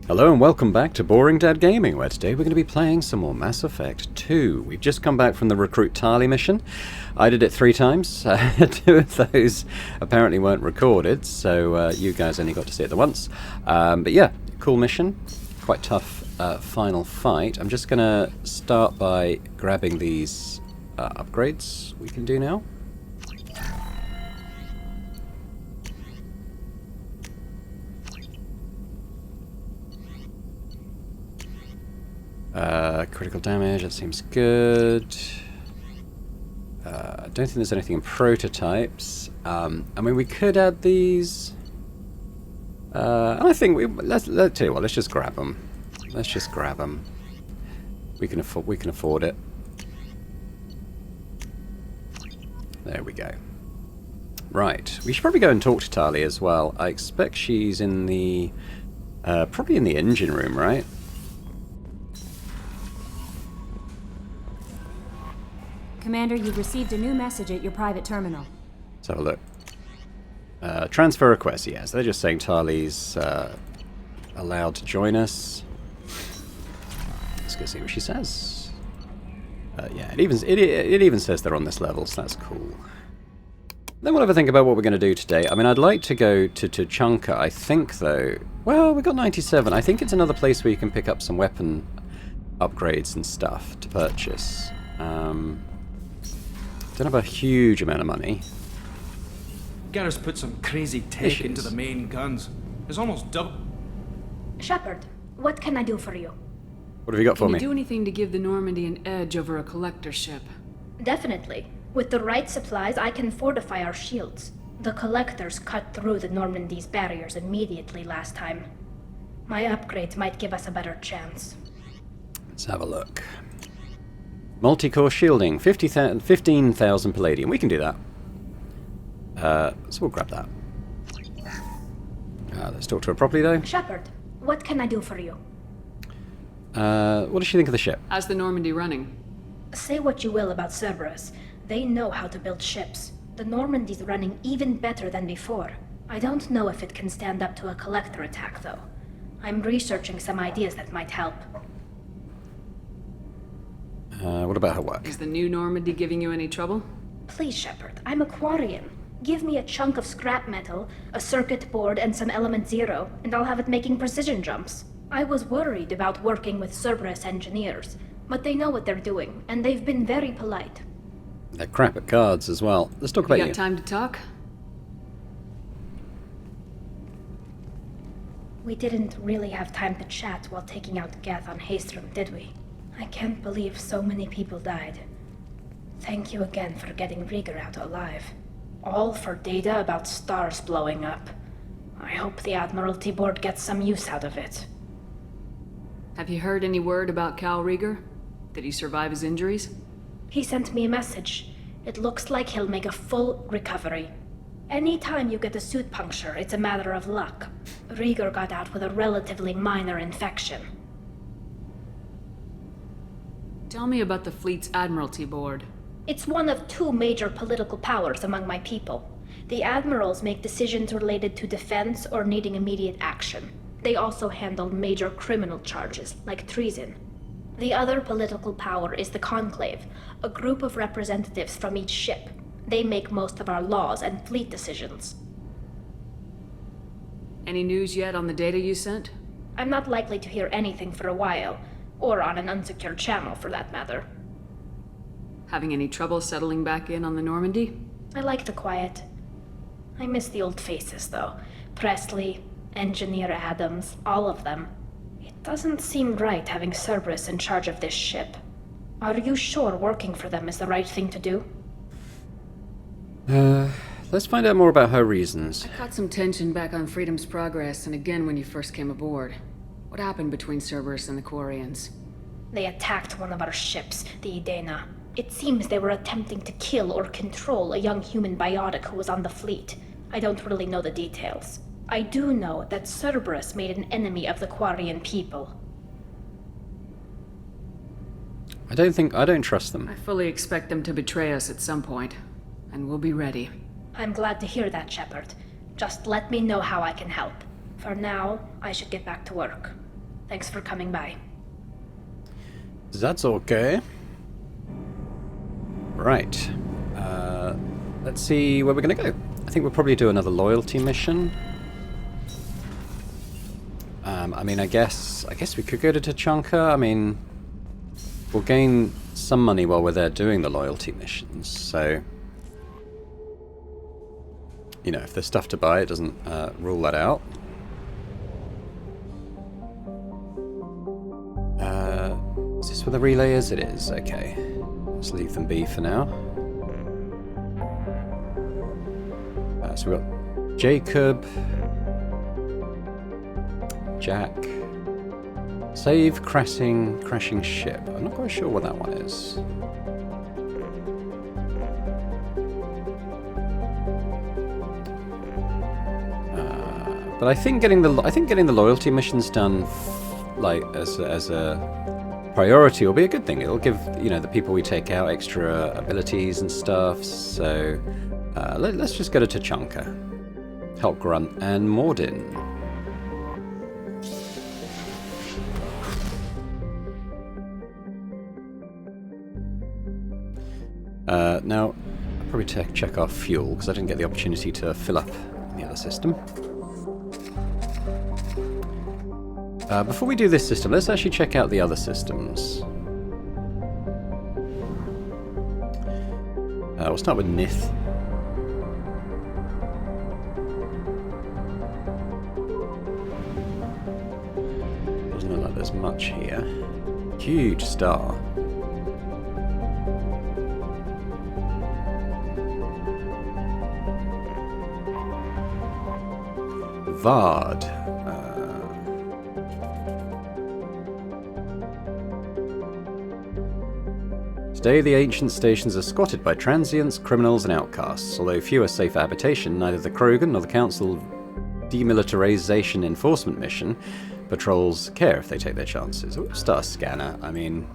Hello and welcome back to Boring Dad Gaming, where today we're going to be playing some more Mass Effect 2. We've just come back from the Recruit Tali mission. I did it 3 times. 2 of those apparently weren't recorded, so you guys only got to see it the once. But yeah, cool mission. Quite tough final fight. I'm just going to start by grabbing these upgrades we can do now. Critical damage, that seems good. I don't think there's anything in prototypes. I mean, we could add these. And I think let's tell you what. Let's just grab them. Let's just grab them. We can afford it. There we go. Right. We should probably go and talk to Tali as well. I expect she's in the probably in the engine room, right? Commander, you've received a new message at your private terminal. Let's have a look. Transfer request, yes. They're just saying Tali's allowed to join us. Let's go see what she says. Yeah, it even says they're on this level, so that's cool. Then we'll have a think about what we're going to do today. I mean, I'd like to go to Chunka. I think, though... Well, we got 97. I think it's another place where you can pick up some weapon upgrades and stuff to purchase. Don't have a huge amount of money. Garrus put some crazy tech into the main guns. It's almost double. Shepard, what can I do for you? What have you got for me? Can you do anything to give the Normandy an edge over a collector ship? Definitely. With the right supplies, I can fortify our shields. The collectors cut through the Normandy's barriers immediately last time. My upgrades might give us a better chance. Let's have a look. Multi-core shielding, 15,000 palladium. We can do that. So we'll grab that. Let's talk to her properly, though. Shepard, what can I do for you? What does she think of the ship? How's the Normandy running? Say what you will about Cerberus. They know how to build ships. The Normandy's running even better than before. I don't know if it can stand up to a collector attack, though. I'm researching some ideas that might help. What about her work? Is the new Normandy giving you any trouble? Please, Shepard, I'm a Quarian. Give me a chunk of scrap metal, a circuit board, and some element zero, and I'll have it making precision jumps. I was worried about working with Cerberus engineers, but they know what they're doing, and they've been very polite. They're crap at cards as well. Let's talk about You you. got time to talk? We didn't really have time to chat while taking out Geth on Haestrom, did we? I can't believe so many people died. Thank you again for getting Rieger out alive. All for data about stars blowing up. I hope the Admiralty Board gets some use out of it. Have you heard any word about Cal Rieger? Did he survive his injuries? He sent me a message. It looks like he'll make a full recovery. Anytime you get a suit puncture, it's a matter of luck. Rieger got out with a relatively minor infection. Tell me about the fleet's Admiralty Board. It's one of 2 major political powers among my people. The admirals make decisions related to defense or needing immediate action. They also handle major criminal charges, like treason. The other political power is the Conclave, a group of representatives from each ship. They make most of our laws and fleet decisions. Any news yet on the data you sent? I'm not likely to hear anything for a while, or on an unsecured channel for that matter. Having any trouble settling back in on the Normandy? I like the quiet. I miss the old faces, though. Presley, Engineer Adams, all of them. It doesn't seem right having Cerberus in charge of this ship. Are you sure working for them is the right thing to do? Let's find out more about her reasons. I caught some tension back on Freedom's Progress and again when you first came aboard. What happened between Cerberus and the Quarians? They attacked one of our ships, the Idena. It seems they were attempting to kill or control a young human biotic who was on the fleet. I don't really know the details. I do know that Cerberus made an enemy of the Quarian people. I don't trust them. I fully expect them to betray us at some point, and we'll be ready. I'm glad to hear that, Shepard. Just let me know how I can help. For now, I should get back to work. Thanks for coming by. That's okay. Right. Let's see where we're going to go. I think we'll probably do another loyalty mission. I mean, I guess we could go to Tachanka. I mean, we'll gain some money while we're there doing the loyalty missions. So, you know, if there's stuff to buy, it doesn't rule that out. Is this where the relay is? It is. Okay. Let's leave them be for now. So we've got Jacob, Jack, save crashing ship. I'm not quite sure what that one is. But I think getting the loyalty missions done, like as a priority, will be a good thing. It'll give, you know, the people we take out extra abilities and stuff. So let's just go to Tachanka, help Grunt and Mordin. Now, I'll probably check our fuel, because I didn't get the opportunity to fill up in the other system. Before we do this system, let's actually check out the other systems. We'll start with Nith. Doesn't look like there's much here. Huge star. Vard. Today the ancient stations are squatted by transients, criminals and outcasts. Although few are safe for habitation, neither the Krogan nor the Council Demilitarization Enforcement Mission patrols care if they take their chances. Ooh, star scanner. I mean,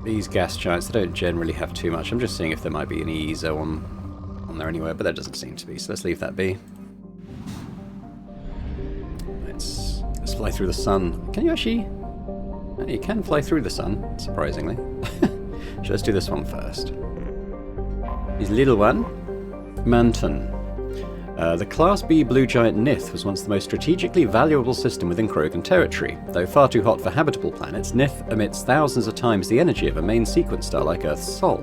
these gas giants, they don't generally have too much. I'm just seeing if there might be any EZO on there anywhere, but there doesn't seem to be, so let's leave that be. Let's fly through the sun. Can you actually... Oh, you can fly through the sun, surprisingly. So let's do this one first. His little one. Manton. The Class B Blue Giant Nith was once the most strategically valuable system within Krogan territory. Though far too hot for habitable planets, Nith emits thousands of times the energy of a main sequence star like Earth's Sol.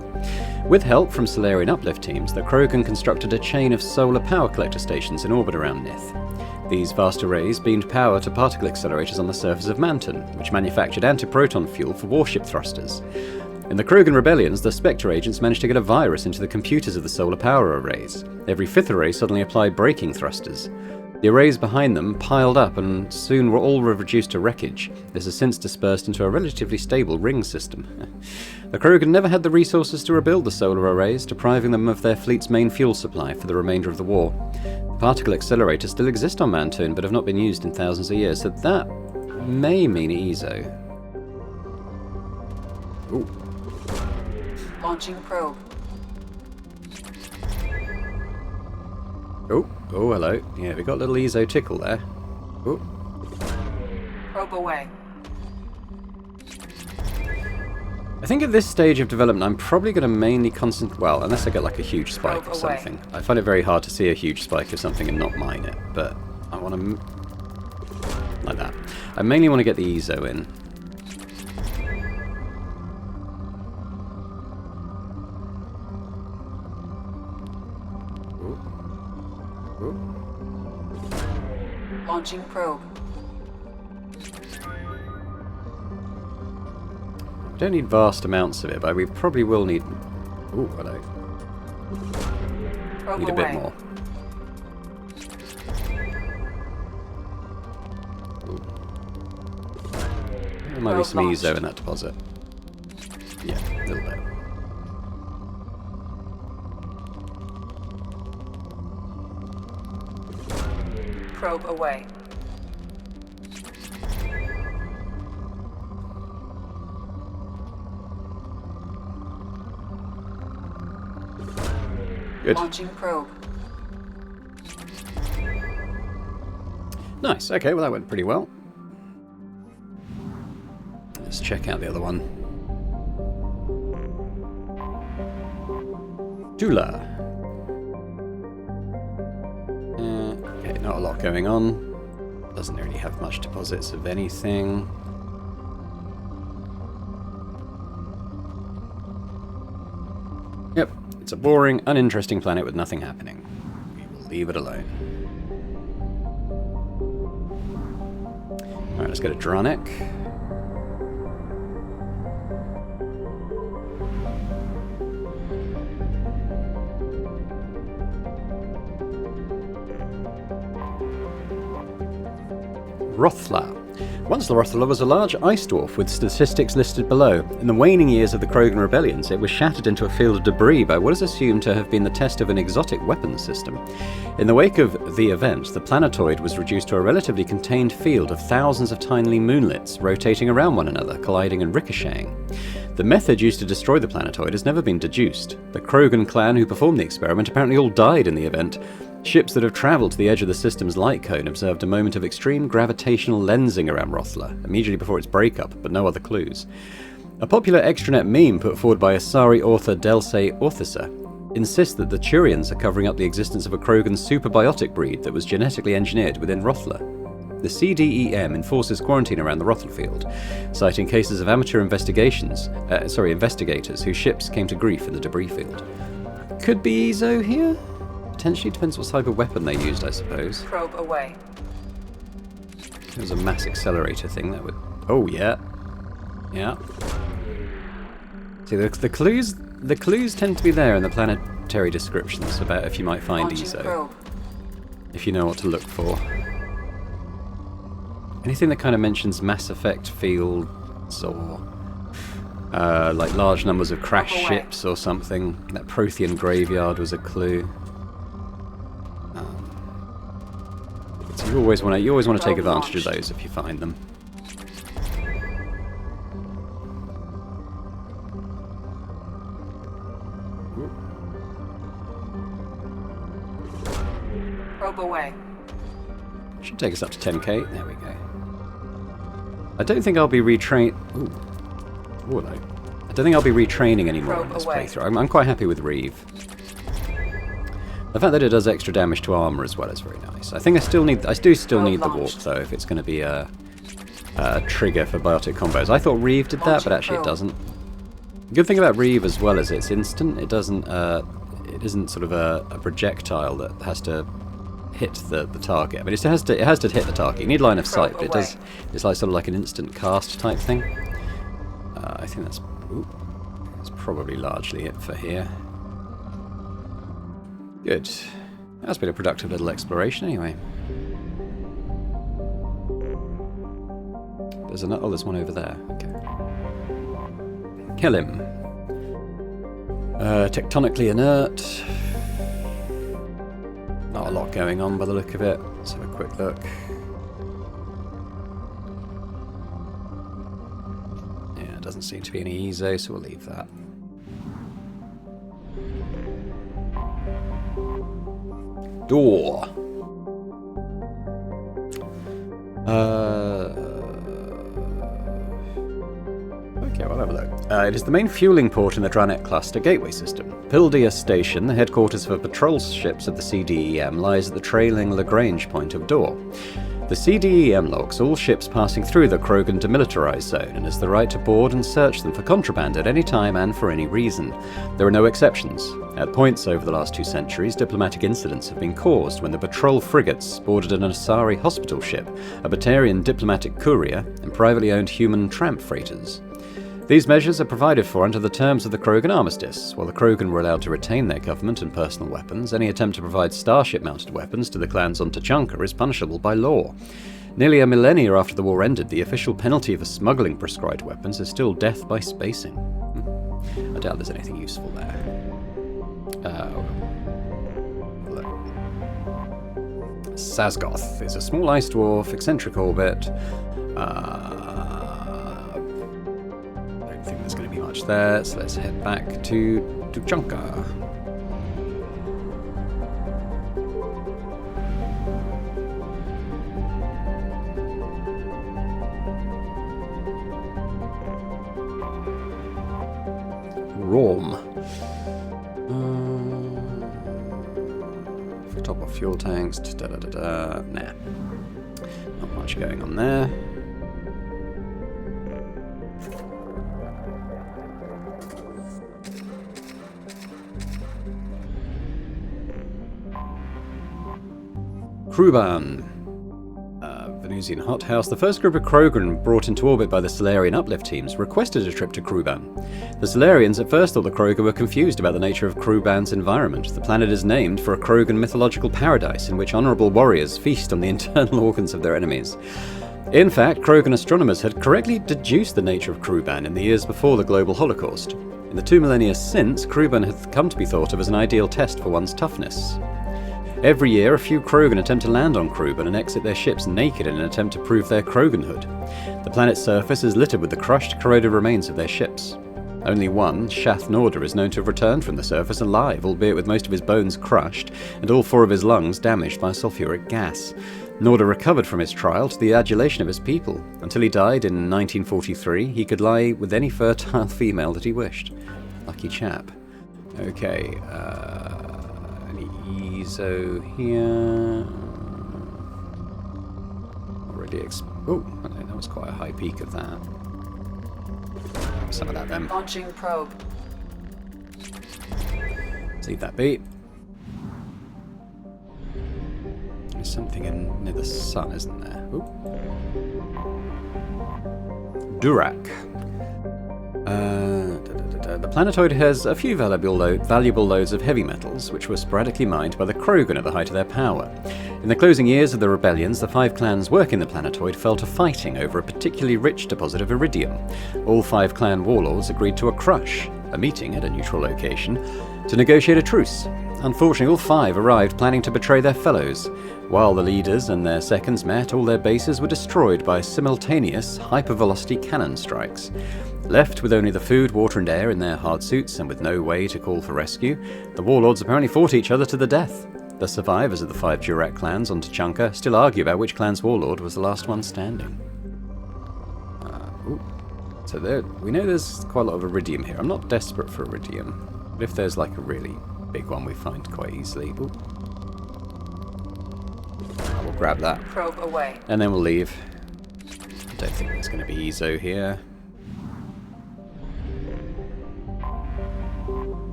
With help from Solarian uplift teams, the Krogan constructed a chain of solar power collector stations in orbit around Nith. These vast arrays beamed power to particle accelerators on the surface of Manton, which manufactured antiproton fuel for warship thrusters. In the Krogan rebellions, the Spectre agents managed to get a virus into the computers of the solar power arrays. Every fifth array suddenly applied braking thrusters. The arrays behind them piled up and soon were all reduced to wreckage. This has since dispersed into a relatively stable ring system. The Krogan never had the resources to rebuild the solar arrays, depriving them of their fleet's main fuel supply for the remainder of the war. Particle accelerators still exist on Manton, but have not been used in thousands of years, so that may mean EZO. Ooh. Launching probe. Oh, hello. Yeah, we got a little EZO tickle there. Oh. Probe away. I think at this stage of development, I'm probably going to mainly concentrate... Well, unless I get like a huge spike or something. I find it very hard to see a huge spike of something and not mine it, but I want to... like that. I mainly want to get the EZO in. Ooh. Ooh. Launching probe. Don't need vast amounts of it, but we probably will need... Ooh, hello. Probe Need a bit away. more. Ooh. There might be some Probe EZO in that deposit. Yeah, a little bit. Probe away. Good. Launching probe. Nice, okay, well that went pretty well. Let's check out the other one. Tula. Okay, not a lot going on. Doesn't really have much deposits of anything. Yep, it's a boring, uninteresting planet with nothing happening. We will leave it alone. Alright, let's go to Dranik. Rothla. Once Rothla was a large ice dwarf with statistics listed below. In the waning years of the Krogan rebellions, it was shattered into a field of debris by what is assumed to have been the test of an exotic weapons system. In the wake of the event, the planetoid was reduced to a relatively contained field of thousands of tiny moonlets, rotating around one another, colliding and ricocheting. The method used to destroy the planetoid has never been deduced. The Krogan clan who performed the experiment apparently all died in the event. Ships that have travelled to the edge of the system's light cone observed a moment of extreme gravitational lensing around Rothla, immediately before its breakup, but no other clues. A popular extranet meme put forward by Asari author Delsey Orthisa insists that the Turians are covering up the existence of a Krogan superbiotic breed that was genetically engineered within Rothla. The CDEM enforces quarantine around the Rothla field, citing cases of amateur investigators whose ships came to grief in the debris field. Could be Ezo here? Potentially, depends what type of weapon they used, I suppose. Probe away. There's a mass accelerator thing that would... Oh, yeah. Yeah. See, the clues tend to be there in the planetary descriptions about if you might find Ezo. If you know what to look for. Anything that kind of mentions Mass Effect fields or like large numbers of crashed ships or something. That Prothean graveyard was a clue. So you always want to take advantage of those if you find them. Probe away. Should take us up to 10k. There we go. I don't think I'll be retrain. Ooh, no. I don't think I'll be retraining anymore in this playthrough. I'm quite happy with Reeve. The fact that it does extra damage to armor as well is very nice. I think I do still need the warp though, if it's going to be a trigger for biotic combos. I thought Reeve did that, but actually it doesn't. The good thing about Reeve as well is it's instant. It doesn't. It isn't sort of a projectile that has to hit the target. I mean, it has to hit the target. You need line of sight, but it does. It's like sort of like an instant cast type thing. I think that's probably largely it for here. Good. That's been a productive little exploration anyway. There's one over there. Okay. Kill him. Tectonically inert. Not a lot going on by the look of it. Let's have a quick look. Yeah, it doesn't seem to be any Ezo, so we'll leave that. Door. Okay, well, have a look. It is the main fueling port in the Dranet cluster gateway system. Pildia Station, the headquarters for patrol ships of the CDEM, lies at the trailing Lagrange point of Door. The CDEM logs all ships passing through the Krogan demilitarized zone and has the right to board and search them for contraband at any time and for any reason. There are no exceptions. At points over the last 2 centuries, diplomatic incidents have been caused when the patrol frigates boarded an Asari hospital ship, a Batarian diplomatic courier, and privately owned human tramp freighters. These measures are provided for under the terms of the Krogan armistice. While the Krogan were allowed to retain their government and personal weapons, any attempt to provide starship-mounted weapons to the clans on Tuchanka is punishable by law. Nearly a millennia after the war ended, the official penalty for smuggling prescribed weapons is still death by spacing. I doubt there's anything useful there. Look. Sazgoth is a small ice dwarf, eccentric orbit. Don't think there's going to be much there, so let's head back to Tuchanka. Rom. Top off fuel tanks. Nah. Not much going on there. Kruban. Venusian hothouse. The first group of Krogan brought into orbit by the Solarian uplift teams requested a trip to Kruban. The Solarians at first thought the Krogan were confused about the nature of Kruban's environment. The planet is named for a Krogan mythological paradise in which honourable warriors feast on the internal organs of their enemies. In fact, Krogan astronomers had correctly deduced the nature of Kruban in the years before the global Holocaust. In the 2 millennia since, Kruban had come to be thought of as an ideal test for one's toughness. Every year, a few Krogan attempt to land on Kruban and exit their ships naked in an attempt to prove their Kroganhood. The planet's surface is littered with the crushed, corroded remains of their ships. Only one, Shath Norda, is known to have returned from the surface alive, albeit with most of his bones crushed and all 4 of his lungs damaged by sulfuric gas. Norda recovered from his trial to the adulation of his people. Until he died in 1943, he could lie with any fertile female that he wished. Lucky chap. Okay, Ezo here. Already oh, okay, that was quite a high peak of that. Some of that then. Launching probe. Let's leave that be. There's something in near the sun, isn't there? Ooh. Durak. The planetoid has a few valuable loads of heavy metals, which were sporadically mined by the Krogan at the height of their power. In the closing years of the rebellions, the 5 clans working the planetoid fell to fighting over a particularly rich deposit of iridium. All 5 clan warlords agreed to a crush, a meeting at a neutral location, to negotiate a truce. Unfortunately, all 5 arrived planning to betray their fellows. While the leaders and their seconds met, all their bases were destroyed by simultaneous hypervelocity cannon strikes. Left with only the food, water and air in their hard suits and with no way to call for rescue, the warlords apparently fought each other to the death. The survivors of the 5 Durak clans on Tuchanka still argue about which clan's warlord was the last one standing. So there, we know there's quite a lot of iridium here. I'm not desperate for iridium, but if there's like a really big one we find quite easily, we'll grab that. Probe away. And then we'll leave. I don't think there's going to be Ezo here.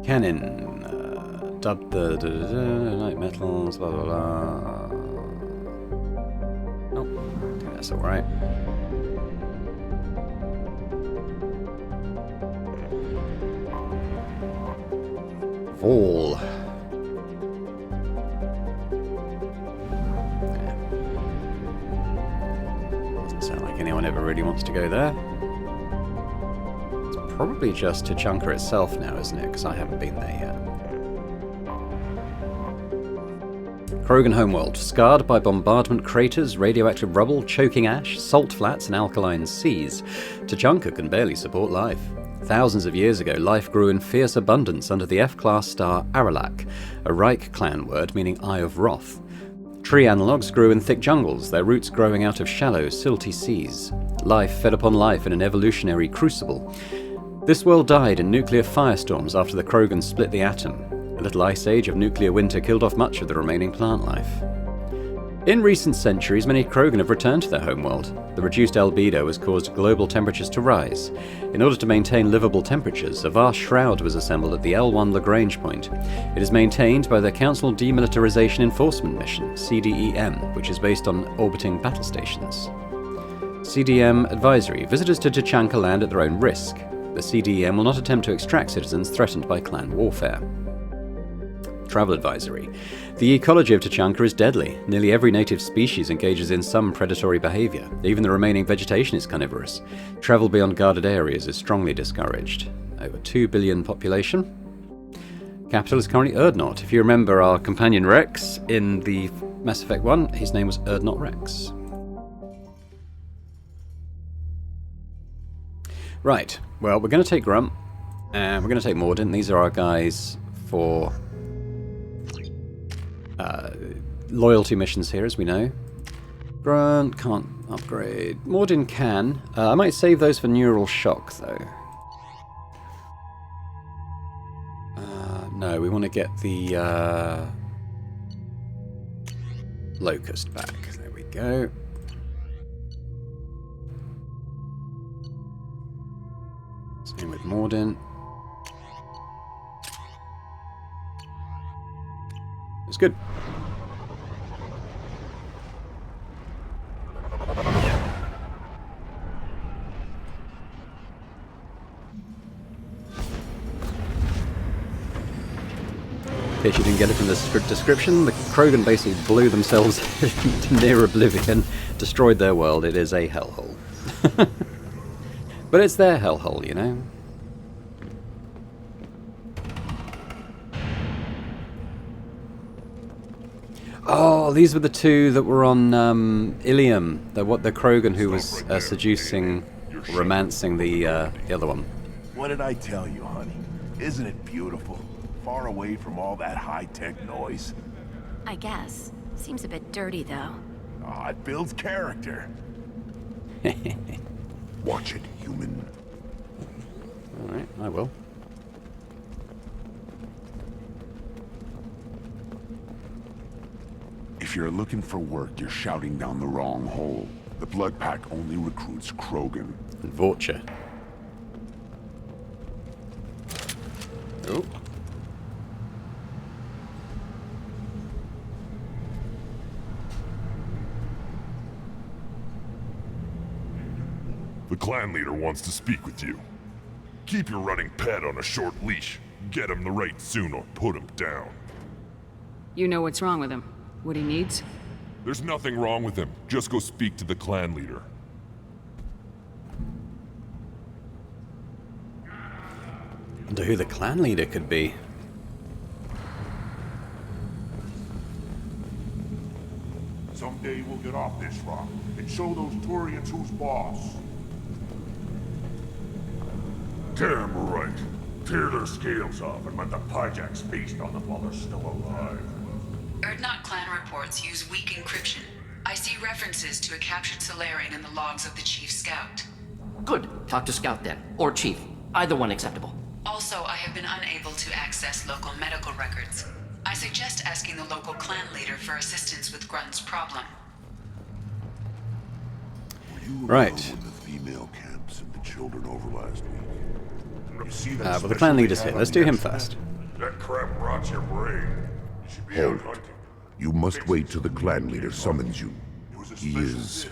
Cannon. Dub the light metals, blah blah blah. Nope. Okay, that's alright. Fall. Doesn't sound like anyone ever really wants to go there. It's probably just Tuchanka itself now, isn't it? Because I haven't been there yet. Krogan homeworld, scarred by bombardment craters, radioactive rubble, choking ash, salt flats, and alkaline seas, Tuchanka can barely support life. Thousands of years ago, life grew in fierce abundance under the F-class star Aralak, a Reich clan word meaning Eye of Wrath. Tree analogues grew in thick jungles, their roots growing out of shallow, silty seas. Life fed upon life in an evolutionary crucible. This world died in nuclear firestorms after the Krogan split the atom. A little ice age of nuclear winter killed off much of the remaining plant life. In recent centuries, many Krogan have returned to their homeworld. The reduced albedo has caused global temperatures to rise. In order to maintain livable temperatures, a vast shroud was assembled at the L1 Lagrange point. It is maintained by the Council Demilitarization Enforcement Mission, CDEM, which is based on orbiting battle stations. CDM Advisory. Visitors to Tuchanka land at their own risk. The CDEM will not attempt to extract citizens threatened by clan warfare. Travel advisory. The ecology of Tuchanka is deadly. Nearly every native species engages in some predatory behavior. Even the remaining vegetation is carnivorous. Travel beyond guarded areas is strongly discouraged. Over 2 billion population. Capital is currently Erdnot. If you remember our companion Rex in the Mass Effect 1, his name was Erdnot Rex. Right, well, we're going to take Grunt, and we're going to take Mordin. These are our guys for loyalty missions here, as we know. Grunt can't upgrade. Mordin can. I might save those for neural shock, though. No, we want to get the locust back. There we go. Same with Mordin. It's good. In case you didn't get it from the script description, the Krogan basically blew themselves to near oblivion, destroyed their world. It is a hellhole. But it's their hellhole, you know? Oh, these were the two that were on Ilium. The Krogan who was seducing, romancing the other one. What did I tell you, honey? Isn't it beautiful? Far away from all that high-tech noise. I guess. Seems a bit dirty, though. Oh, it builds character. Watch it, human. Alright, I will. If you're looking for work, you're shouting down the wrong hole. The Blood Pack only recruits Krogan. And Vorcha. Oh. The clan leader wants to speak with you. Keep your running pet on a short leash. Get him the right soon or put him down. You know what's wrong with him? What he needs? There's nothing wrong with him. Just go speak to the clan leader. Wonder who the clan leader could be. Someday we'll get off this rock and show those Turians who's boss. Damn right. Tear their scales off and let the Pyjaks feast on them while they're still alive. Erdnot clan reports use weak encryption. I see references to a captured Solarian in the logs of the Chief Scout. Good. Talk to Scout then. Or Chief. Either one acceptable. Also, I have been unable to access local medical records. I suggest asking the local clan leader for assistance with Grunt's problem. Right. With the female camps and the children over last week. You see that Well, the clan leader's here. Let's do him first. That crap rots your brain. You should be out hunting. You must wait till the clan leader summons you. He is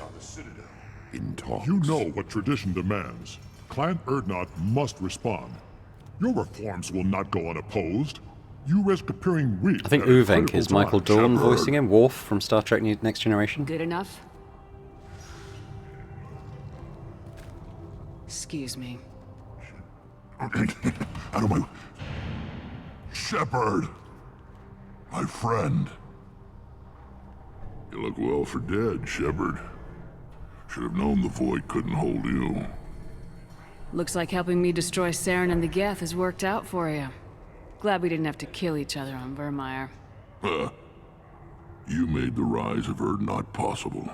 in talks. You know what tradition demands. Clan Erdnot must respond. Your reforms will not go unopposed. You risk appearing weak. I think Uvenk is Michael Dorn voicing him, Worf from Star Trek Next Generation. Good enough? Excuse me. Out of my... Shepard! My friend. You look well for dead, Shepard. Should have known the void couldn't hold you. Looks like helping me destroy Saren and the Geth has worked out for you. Glad we didn't have to kill each other on Vermeer. You made the rise of Erdnot possible.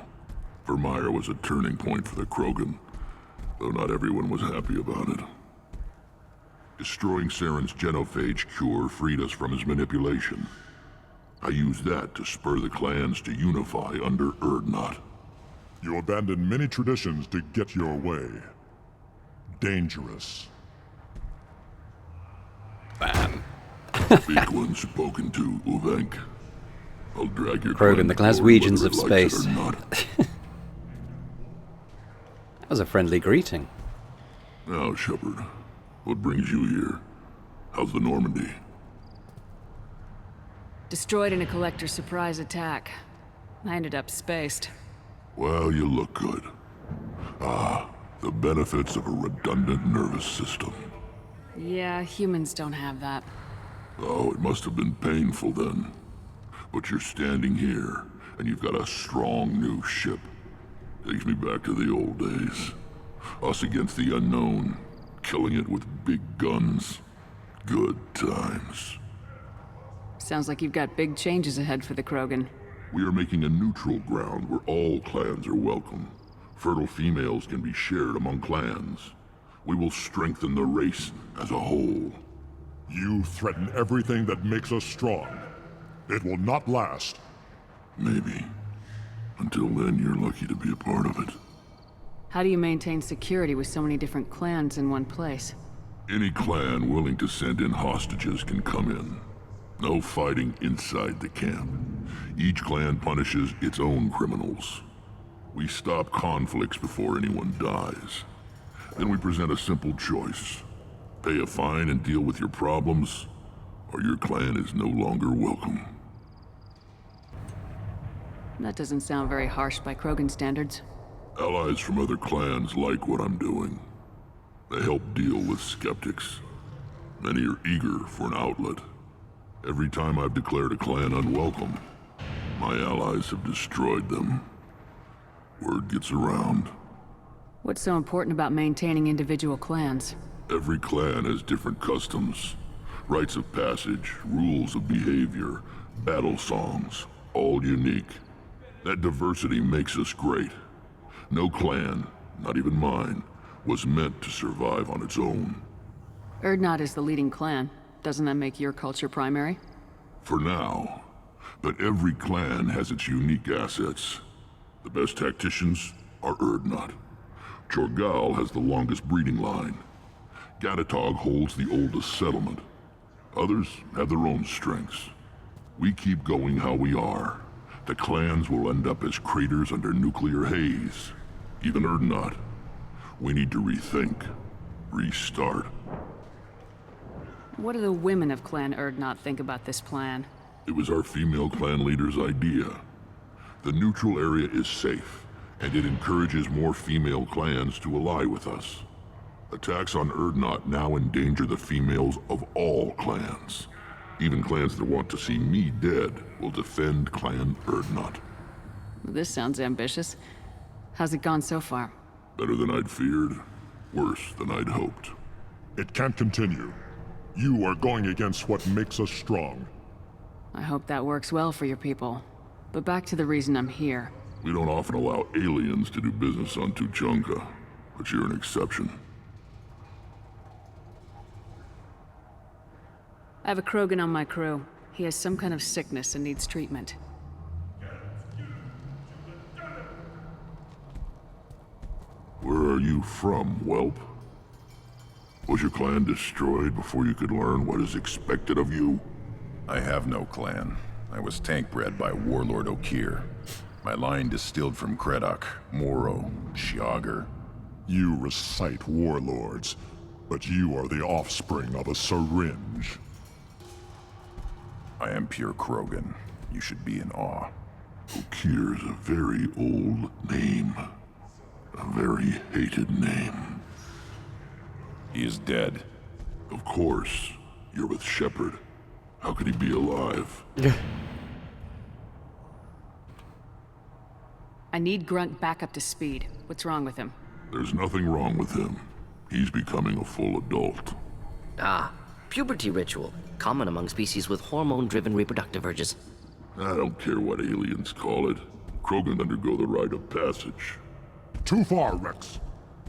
Vermeer was a turning point for the Krogan, though not everyone was happy about it. Destroying Saren's genophage cure freed us from his manipulation. I used that to spur the clans to unify under Erdnot. You abandoned many traditions to get your way. Dangerous. Bam. Big one spoken to, Uvenk. I'll drag your Krogan, the Glaswegians of whether it likes space. it or not. That was a friendly greeting. Now, Shepard, what brings you here? How's the Normandy? Destroyed in a collector surprise attack. I ended up spaced. Well, you look good. Ah, the benefits of a redundant nervous system. Yeah, humans don't have that. Oh, it must have been painful then. But you're standing here, and you've got a strong new ship. Takes me back to the old days. Us against the unknown, killing it with big guns. Good times. Sounds like you've got big changes ahead for the Krogan. We are making a neutral ground where all clans are welcome. Fertile females can be shared among clans. We will strengthen the race as a whole. You threaten everything that makes us strong. It will not last. Maybe. Until then, you're lucky to be a part of it. How do you maintain security with so many different clans in one place? Any clan willing to send in hostages can come in. No fighting inside the camp. Each clan punishes its own criminals. We stop conflicts before anyone dies. Then we present a simple choice. Pay a fine and deal with your problems, or your clan is no longer welcome. That doesn't sound very harsh by Krogan standards. Allies from other clans like what I'm doing. They help deal with skeptics. Many are eager for an outlet. Every time I've declared a clan unwelcome, my allies have destroyed them. Word gets around. What's so important about maintaining individual clans? Every clan has different customs, rites of passage, rules of behavior, battle songs, all unique. That diversity makes us great. No clan, not even mine, was meant to survive on its own. Urdnot is the leading clan. Doesn't that make your culture primary? For now. But every clan has its unique assets. The best tacticians are Urdnot. Chorgal has the longest breeding line. Gatatog holds the oldest settlement. Others have their own strengths. We keep going how we are. The clans will end up as craters under nuclear haze. Even Urdnot. We need to rethink. Restart. What do the women of Clan Urdnot think about this plan? It was our female clan leader's idea. The neutral area is safe, and it encourages more female clans to ally with us. Attacks on Urdnot now endanger the females of all clans. Even clans that want to see me dead will defend Clan Urdnot. This sounds ambitious. How's it gone so far? Better than I'd feared. Worse than I'd hoped. It can't continue. You are going against what makes us strong. I hope that works well for your people. But back to the reason I'm here. We don't often allow aliens to do business on Tuchanka, but you're an exception. I have a Krogan on my crew. He has some kind of sickness and needs treatment. Where are you from, whelp? Was your clan destroyed before you could learn what is expected of you? I have no clan. I was tank bred by Warlord Okir. My line distilled from Kredok, Moro, Shiagar. You recite warlords, but you are the offspring of a syringe. I am pure Krogan. You should be in awe. Okir is a very old name. A very hated name. He is dead. Of course. You're with Shepard. How could he be alive? I need Grunt back up to speed. What's wrong with him? There's nothing wrong with him. He's becoming a full adult. Ah, puberty ritual. Common among species with hormone-driven reproductive urges. I don't care what aliens call it. Krogan undergo the rite of passage. Too far, Rex.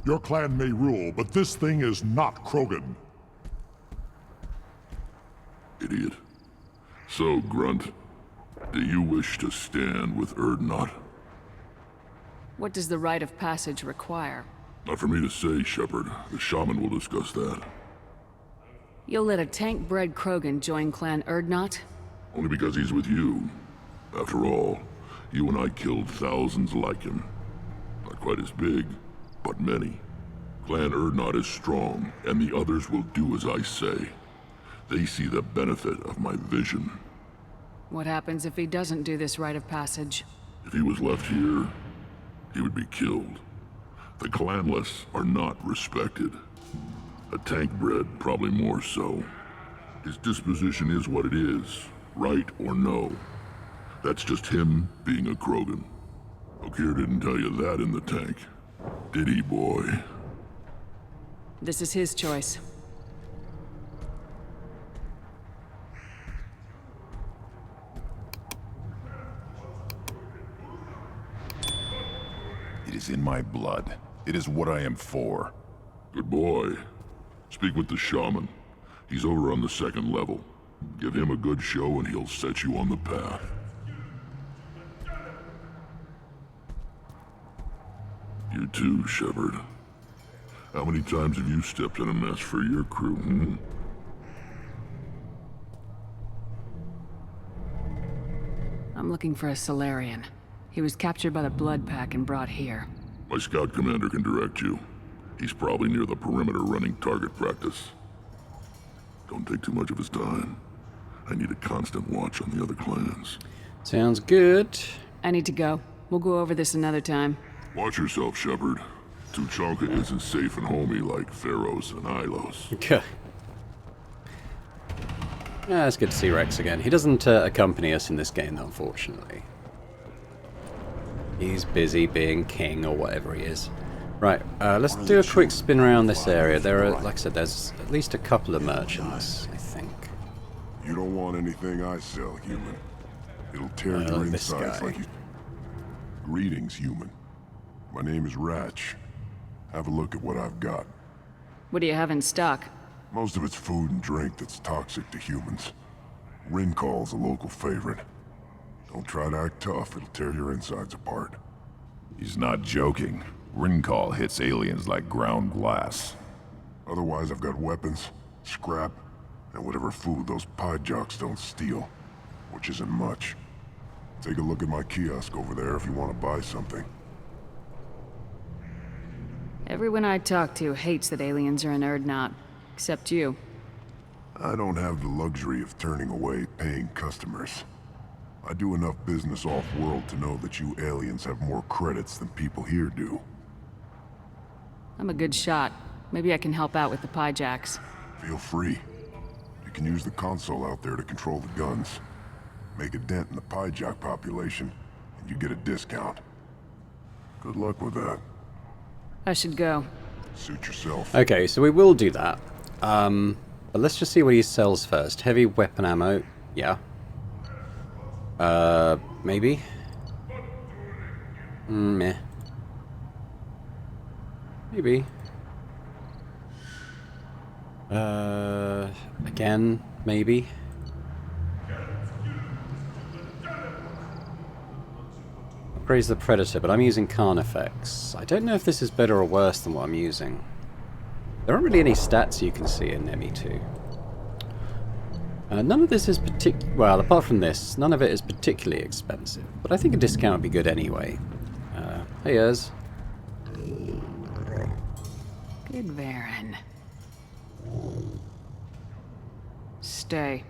Your clan may rule, but this thing is not Krogan. Idiot. So, Grunt, do you wish to stand with Urdnot? What does the rite of passage require? Not for me to say, Shepard. The shaman will discuss that. You'll let a tank-bred Krogan join Clan Urdnot? Only because he's with you. After all, you and I killed thousands like him. Not quite as big, but many. Clan Urdnot is strong, and the others will do as I say. They see the benefit of my vision. What happens if he doesn't do this rite of passage? If he was left here, he would be killed. The clanless are not respected. A tank-bred, probably more so. His disposition is what it is, right or no. That's just him being a Krogan. Okir didn't tell you that in the tank. Did he, boy? This is his choice. It is in my blood. It is what I am for. Good boy. Speak with the shaman. He's over on the second level. Give him a good show and he'll set you on the path. You too, Shepard. How many times have you stepped in a mess for your crew, hmm? I'm looking for a Solarian. He was captured by the Blood Pack and brought here. My scout commander can direct you. He's probably near the perimeter running target practice. Don't take too much of his time. I need a constant watch on the other clans. Sounds good. I need to go. We'll go over this another time. Watch yourself, Shepard. Tuchanka isn't safe and homey like Pharaohs and Ilos. Okay. Yeah, it's good to see Rex again. He doesn't accompany us in this game, though, unfortunately. He's busy being king or whatever he is. Right, let's do a quick spin around this area. There are, like I said, there's at least a couple of merchants, I think. You don't want anything I sell, human. It'll tear your insides like you... Greetings, human. My name is Ratch. Have a look at what I've got. What do you have in stock? Most of it's food and drink that's toxic to humans. Rincall's a local favorite. Don't try to act tough, it'll tear your insides apart. He's not joking. Rincall hits aliens like ground glass. Otherwise, I've got weapons, scrap, and whatever food those pie jocks don't steal. Which isn't much. Take a look at my kiosk over there if you want to buy something. Everyone I talk to hates that aliens are in Urdnot. Except you. I don't have the luxury of turning away paying customers. I do enough business off-world to know that you aliens have more credits than people here do. I'm a good shot. Maybe I can help out with the pie jacks. Feel free. You can use the console out there to control the guns. Make a dent in the pie jock population, and you get a discount. Good luck with that. I should go. Suit yourself. Okay, so we will do that. But let's just see what he sells first. Heavy weapon ammo. Yeah. Maybe? Meh. Maybe. Again, maybe. Praise the Predator, but I'm using Carnifex. I don't know if this is better or worse than what I'm using. There aren't really any stats you can see in ME2. None of this is well, apart from this, none of it is particularly expensive, but I think a discount would be good anyway. Hey, Ez. Good Varen. Stay.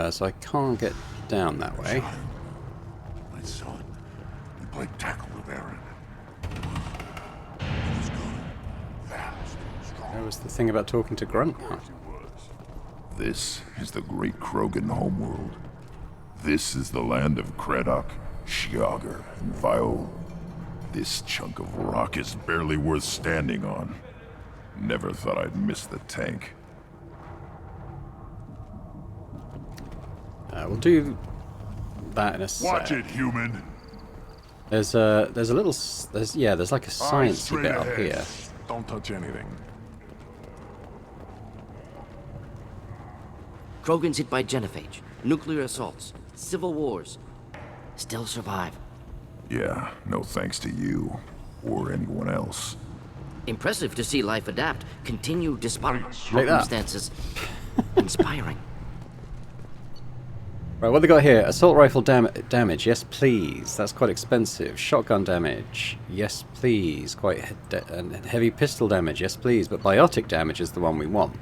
So I can't get down that way. My son, you played tackle with Aaron. There was the thing about talking to Grunt. Huh? This is the great Krogan homeworld. This is the land of Creddock, Shiagar, and Viol. This chunk of rock is barely worth standing on. Never thought I'd miss the tank. We'll do that in a sec. Watch it, human. There's a little, there's like a sciencey bit up here. Don't touch anything. Krogans hit by genophage, nuclear assaults, civil wars. Still survive. Yeah, no thanks to you, or anyone else. Impressive to see life adapt, continue despite circumstances. Inspiring. Right, what they got here? Assault rifle damage, yes please. That's quite expensive. Shotgun damage, yes please. Quite heavy pistol damage, yes please. But biotic damage is the one we want.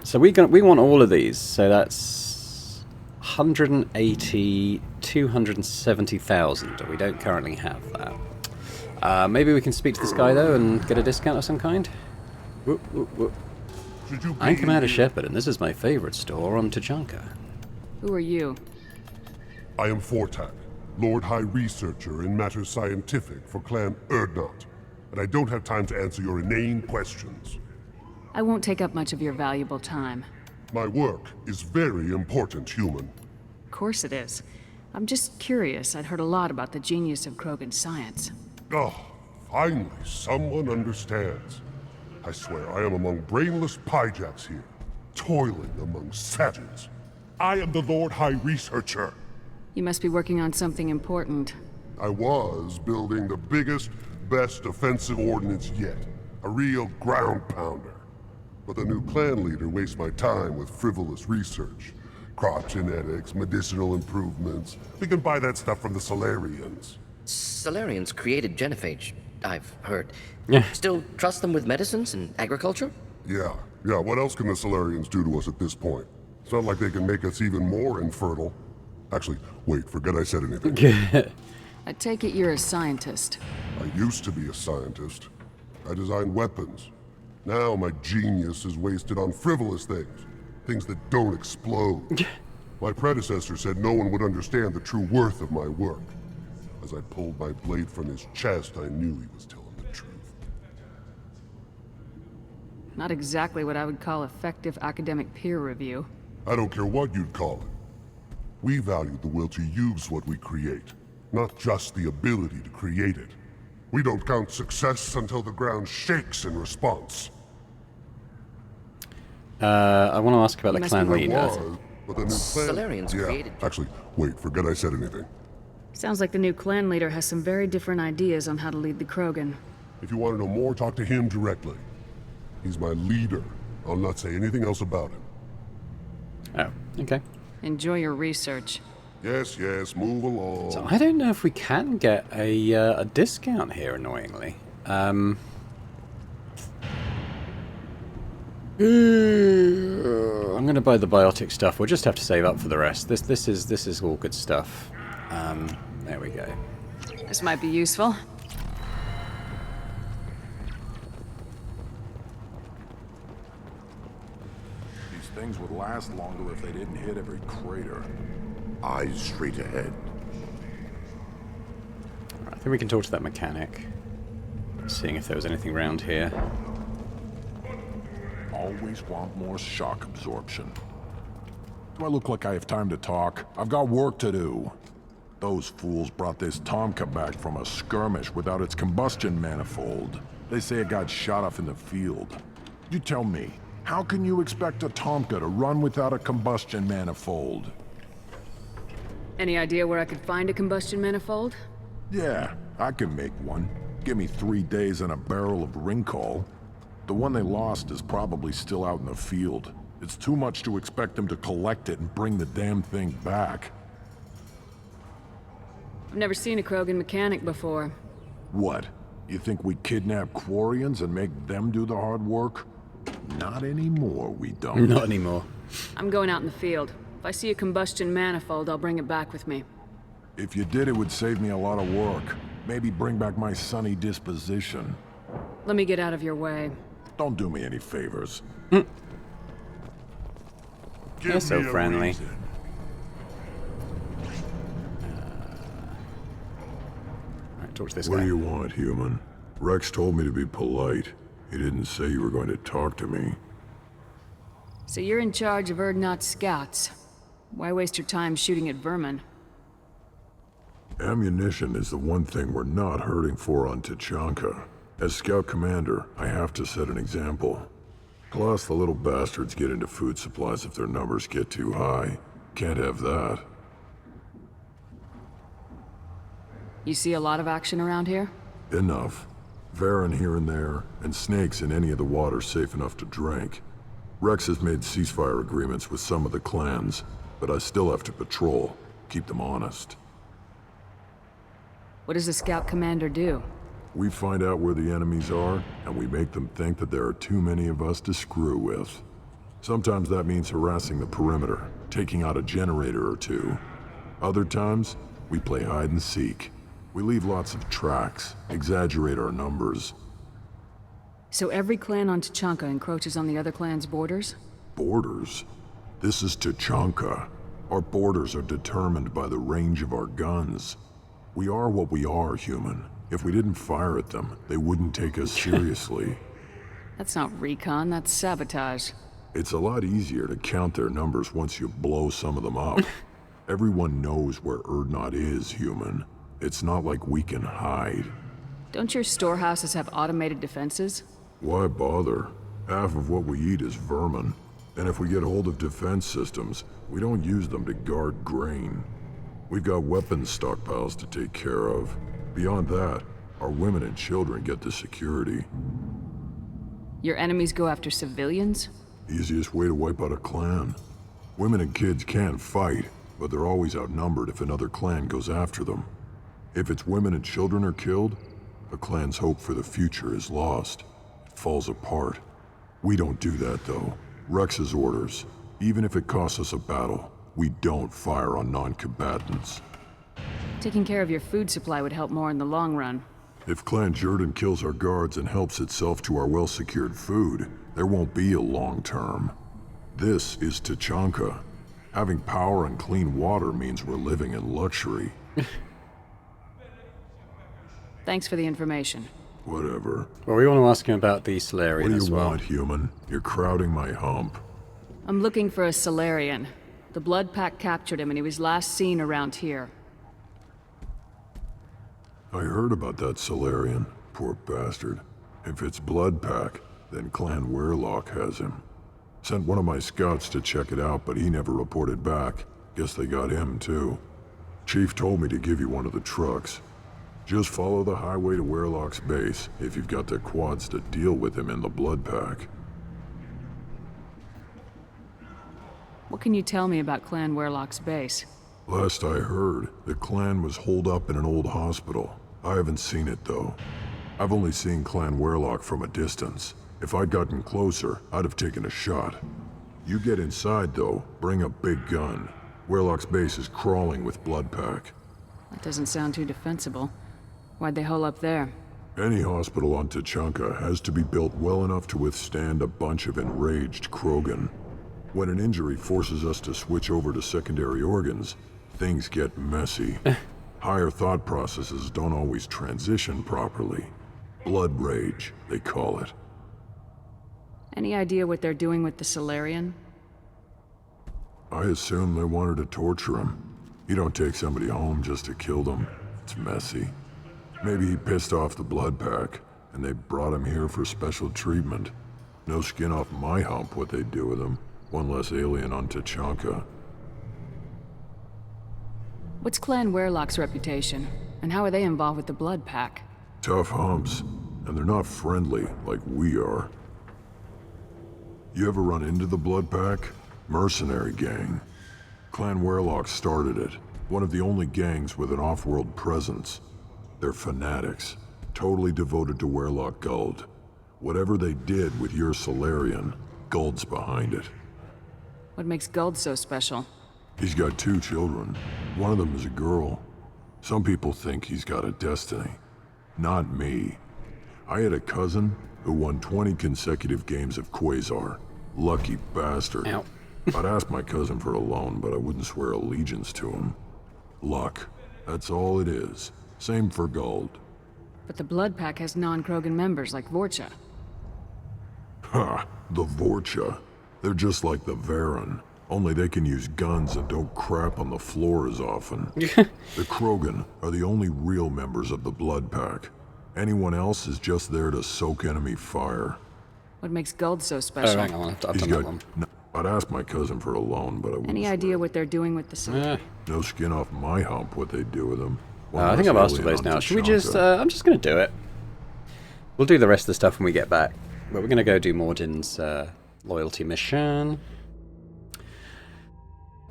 So we want all of these. So that's 180, 270,000. We don't currently have that. Maybe we can speak to this guy though and get a discount of some kind. Whoop, whoop, whoop. I'm Commander Shepard, and this is my favorite store on Tuchanka. Who are you? I am Fortak, Lord High Researcher in matters scientific for Clan Urdnot, and I don't have time to answer your inane questions. I won't take up much of your valuable time. My work is very important, human. Of course it is. I'm just curious. I'd heard a lot about the genius of Krogan science. Oh, finally, someone understands. I swear, I am among brainless pyjaks here, toiling among savages. I am the Lord High Researcher. You must be working on something important. I was building the biggest, best offensive ordnance yet. A real ground pounder. But the new clan leader wastes my time with frivolous research. Crop genetics, medicinal improvements. We can buy that stuff from the Solarians. Solarians created genophage, I've heard. Yeah. Still trust them with medicines and agriculture? Yeah. What else can the Solarians do to us at this point? It's not like they can make us even more infertile. Actually, wait, forget I said anything. I take it you're a scientist. I used to be a scientist. I designed weapons. Now my genius is wasted on frivolous things. Things that don't explode. My predecessor said no one would understand the true worth of my work. As I pulled my blade from his chest, I knew he was telling the truth. Not exactly what I would call effective academic peer review. I don't care what you'd call it. We value the will to use what we create, not just the ability to create it. We don't count success until the ground shakes in response. I want to ask about the clan leader. But the new clan... Solarians created... Actually, wait, forget I said anything. Sounds like the new clan leader has some very different ideas on how to lead the Krogan. If you want to know more, talk to him directly. He's my leader. I'll not say anything else about him. Oh, okay. Enjoy your research. Yes, move along. So I don't know if we can get a discount here, annoyingly. I'm going to buy the biotic stuff. We'll just have to save up for the rest. This is all good stuff. There we go. This might be useful. These things would last longer if they didn't hit every crater. Eyes straight ahead. Right, I think we can talk to that mechanic. Seeing if there was anything around here. Always want more shock absorption. Do I look like I have time to talk? I've got work to do. Those fools brought this Tomka back from a skirmish without its combustion manifold. They say it got shot off in the field. You tell me, how can you expect a Tomka to run without a combustion manifold? Any idea where I could find a combustion manifold? Yeah, I can make one. Give me 3 days and a barrel of Ringcall. The one they lost is probably still out in the field. It's too much to expect them to collect it and bring the damn thing back. I've never seen a Krogan mechanic before. What? You think we kidnap Quarians and make them do the hard work? Not anymore, we don't. Not anymore. I'm going out in the field. If I see a combustion manifold, I'll bring it back with me. If you did, it would save me a lot of work. Maybe bring back my sunny disposition. Let me get out of your way. Don't do me any favors. You're so friendly. Alright, talk to this What guy. do you want, human? Rex told me to be polite. He didn't say you were going to talk to me. So you're in charge of Urdnot scouts. Why waste your time shooting at vermin? Ammunition is the one thing we're not hurting for on Tachanka. As Scout Commander, I have to set an example. Plus, the little bastards get into food supplies if their numbers get too high. Can't have that. You see a lot of action around here? Enough. Varen here and there, and snakes in any of the water safe enough to drink. Rex has made ceasefire agreements with some of the clans, but I still have to patrol, keep them honest. What does the scout commander do? We find out where the enemies are, and we make them think that there are too many of us to screw with. Sometimes that means harassing the perimeter, taking out a generator or two. Other times, we play hide and seek. We leave lots of tracks, exaggerate our numbers. So every clan on Tachanka encroaches on the other clan's borders? Borders? This is Tachanka. Our borders are determined by the range of our guns. We are what we are, human. If we didn't fire at them, they wouldn't take us seriously. That's not recon, that's sabotage. It's a lot easier to count their numbers once you blow some of them up. Everyone knows where Urdnot is, human. It's not like we can hide. Don't your storehouses have automated defenses? Why bother? Half of what we eat is vermin. And if we get hold of defense systems, we don't use them to guard grain. We've got weapons stockpiles to take care of. Beyond that, our women and children get the security. Your enemies go after civilians? Easiest way to wipe out a clan. Women and kids can fight, but they're always outnumbered if another clan goes after them. If its women and children are killed, a clan's hope for the future is lost. It falls apart. We don't do that, though. Rex's orders. Even if it costs us a battle, we don't fire on non-combatants. Taking care of your food supply would help more in the long run. If Clan Jordan kills our guards and helps itself to our well-secured food, there won't be a long term. This is Tachanka. Having power and clean water means we're living in luxury. Thanks for the information. Whatever. Well, we want to ask him about the Solarian as well. What do you want, human? You're crowding my hump. I'm looking for a Solarian. The Blood Pack captured him and he was last seen around here. I heard about that Solarian. Poor bastard. If it's Blood Pack, then Clan Werlock has him. Sent one of my scouts to check it out, but he never reported back. Guess they got him, too. Chief told me to give you one of the trucks. Just follow the highway to Werlock's base, if you've got the quads to deal with him in the Blood Pack. What can you tell me about Clan Werlock's base? Last I heard, the clan was holed up in an old hospital. I haven't seen it, though. I've only seen Clan Werlock from a distance. If I'd gotten closer, I'd have taken a shot. You get inside, though, bring a big gun. Werlock's base is crawling with Blood Pack. That doesn't sound too defensible. Why'd they hole up there? Any hospital on Tachanka has to be built well enough to withstand a bunch of enraged Krogan. When an injury forces us to switch over to secondary organs, things get messy. Higher thought processes don't always transition properly. Blood rage, they call it. Any idea what they're doing with the Solarian? I assume they wanted to torture him. You don't take somebody home just to kill them. It's messy. Maybe he pissed off the Blood Pack, and they brought him here for special treatment. No skin off my hump what they'd do with him. One less alien on Tachanka. What's Clan Werlock's reputation? And how are they involved with the Blood Pack? Tough humps, and they're not friendly like we are. You ever run into the Blood Pack? Mercenary gang. Clan Werlock started it. One of the only gangs with an off-world presence. They're fanatics, totally devoted to Werlock Guld. Whatever they did with your Solarian, Guld's behind it. What makes Guld so special? He's got 2 children. One of them is a girl. Some people think he's got a destiny. Not me. I had a cousin who won 20 consecutive games of Quasar. Lucky bastard. Ow. I'd ask my cousin for a loan, but I wouldn't swear allegiance to him. Luck. That's all it is. Same for Guld. But the Blood Pack has non-Krogan members like Vorcha. Ha! The Vorcha. They're just like the Varen. Only they can use guns and don't crap on the floor as often. The Krogan are the only real members of the Blood Pack. Anyone else is just there to soak enemy fire. What makes Guld so special? Oh, hang on, I've done that one. I'd ask my cousin for a loan, but I wouldn't. Any idea what they're doing with the Solarian? No skin off my hump what they'd do with them. I think I've asked for those now. Should we just... I'm just going to do it. We'll do the rest of the stuff when we get back. But we're going to go do Mordin's loyalty mission.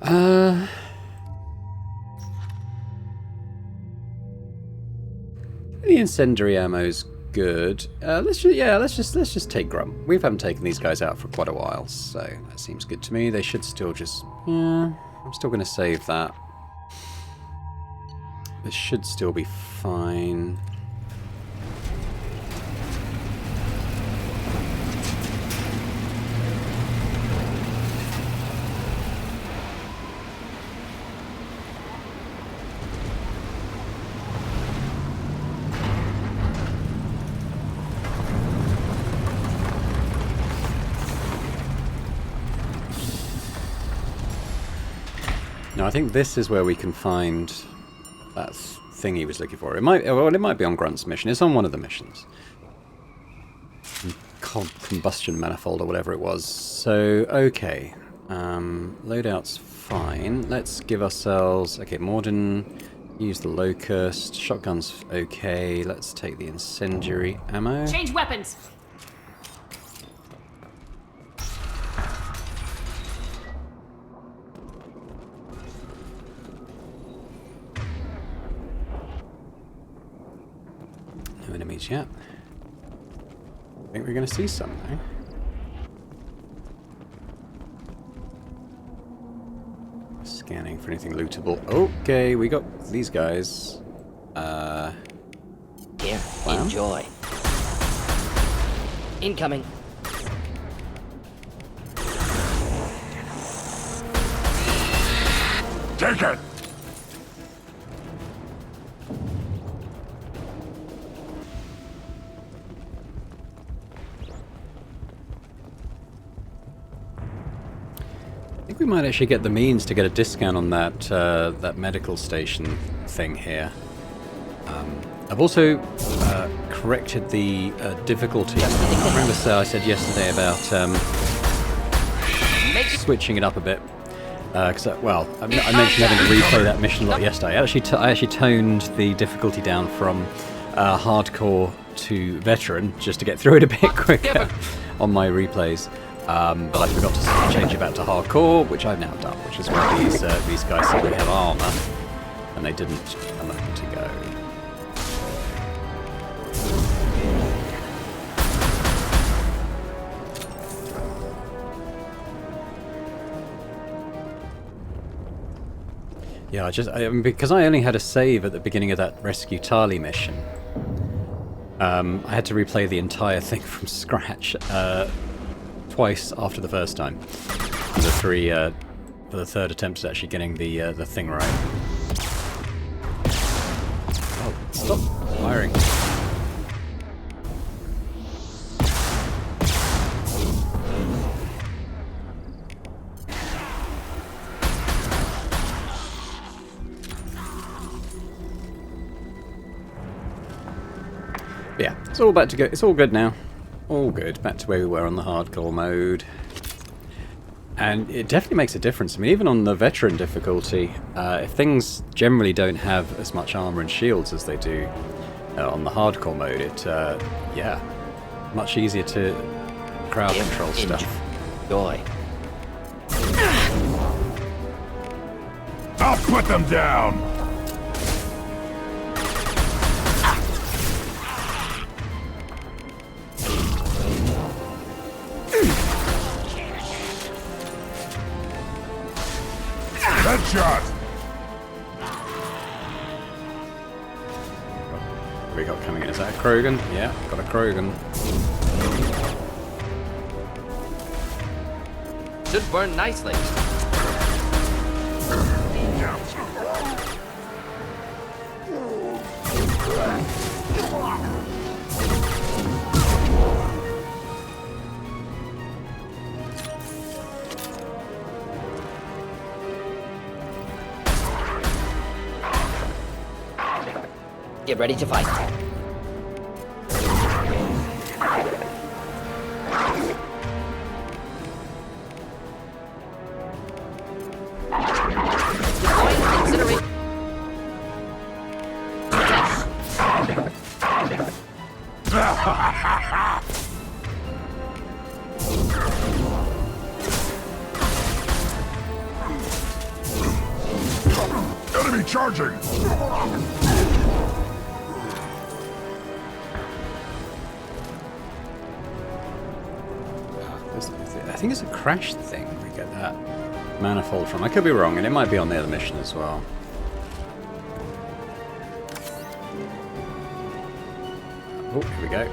The incendiary ammo's good. Let's just take Grum. We haven't taken these guys out for quite a while, so that seems good to me. They should still just... Yeah, I'm still going to save that. This should still be fine. Now I think this is where we can find that thing he was looking for. It might be on Grunt's mission. It's on one of the missions. Combustion manifold or whatever it was. So, okay. Loadout's fine. Let's give ourselves... Okay, Morden, use the Locust. Shotgun's okay. Let's take the incendiary ammo. Change weapons! No enemies yet. I think we're going to see something. Scanning for anything lootable. Okay, we got these guys. Here, wow. enjoy. Incoming. Take it! I think we might actually get the means to get a discount on that that medical station thing here. I've also corrected the difficulty. I remember I said yesterday about switching it up a bit. Because I mentioned having to replay that mission a lot yesterday. I actually toned the difficulty down from hardcore to veteran just to get through it a bit quicker on my replays. But I forgot to change it back to hardcore, which I've now done, which is why these guys suddenly have armor, and they didn't a moment ago. Yeah, because I only had a save at the beginning of that Rescue Tali mission, I had to replay the entire thing from scratch. Twice after the first time. For the third attempt at actually getting the thing right. Oh, stop firing. Yeah, it's all about to go. It's all good now. All good, back to where we were on the hardcore mode. And it definitely makes a difference. I mean, even on the veteran difficulty, if things generally don't have as much armor and shields as they do on the hardcore mode, yeah, much easier to crowd control stuff. Enjoy. I'll put them down! Headshot! What we got coming in? Is that a Krogan? Yeah, got a Krogan. Should burn nicely. Get ready to fight. Enemy charging! I think it's a crash thing we get that manifold from. I could be wrong, and it might be on the other mission as well. Oh, here we go.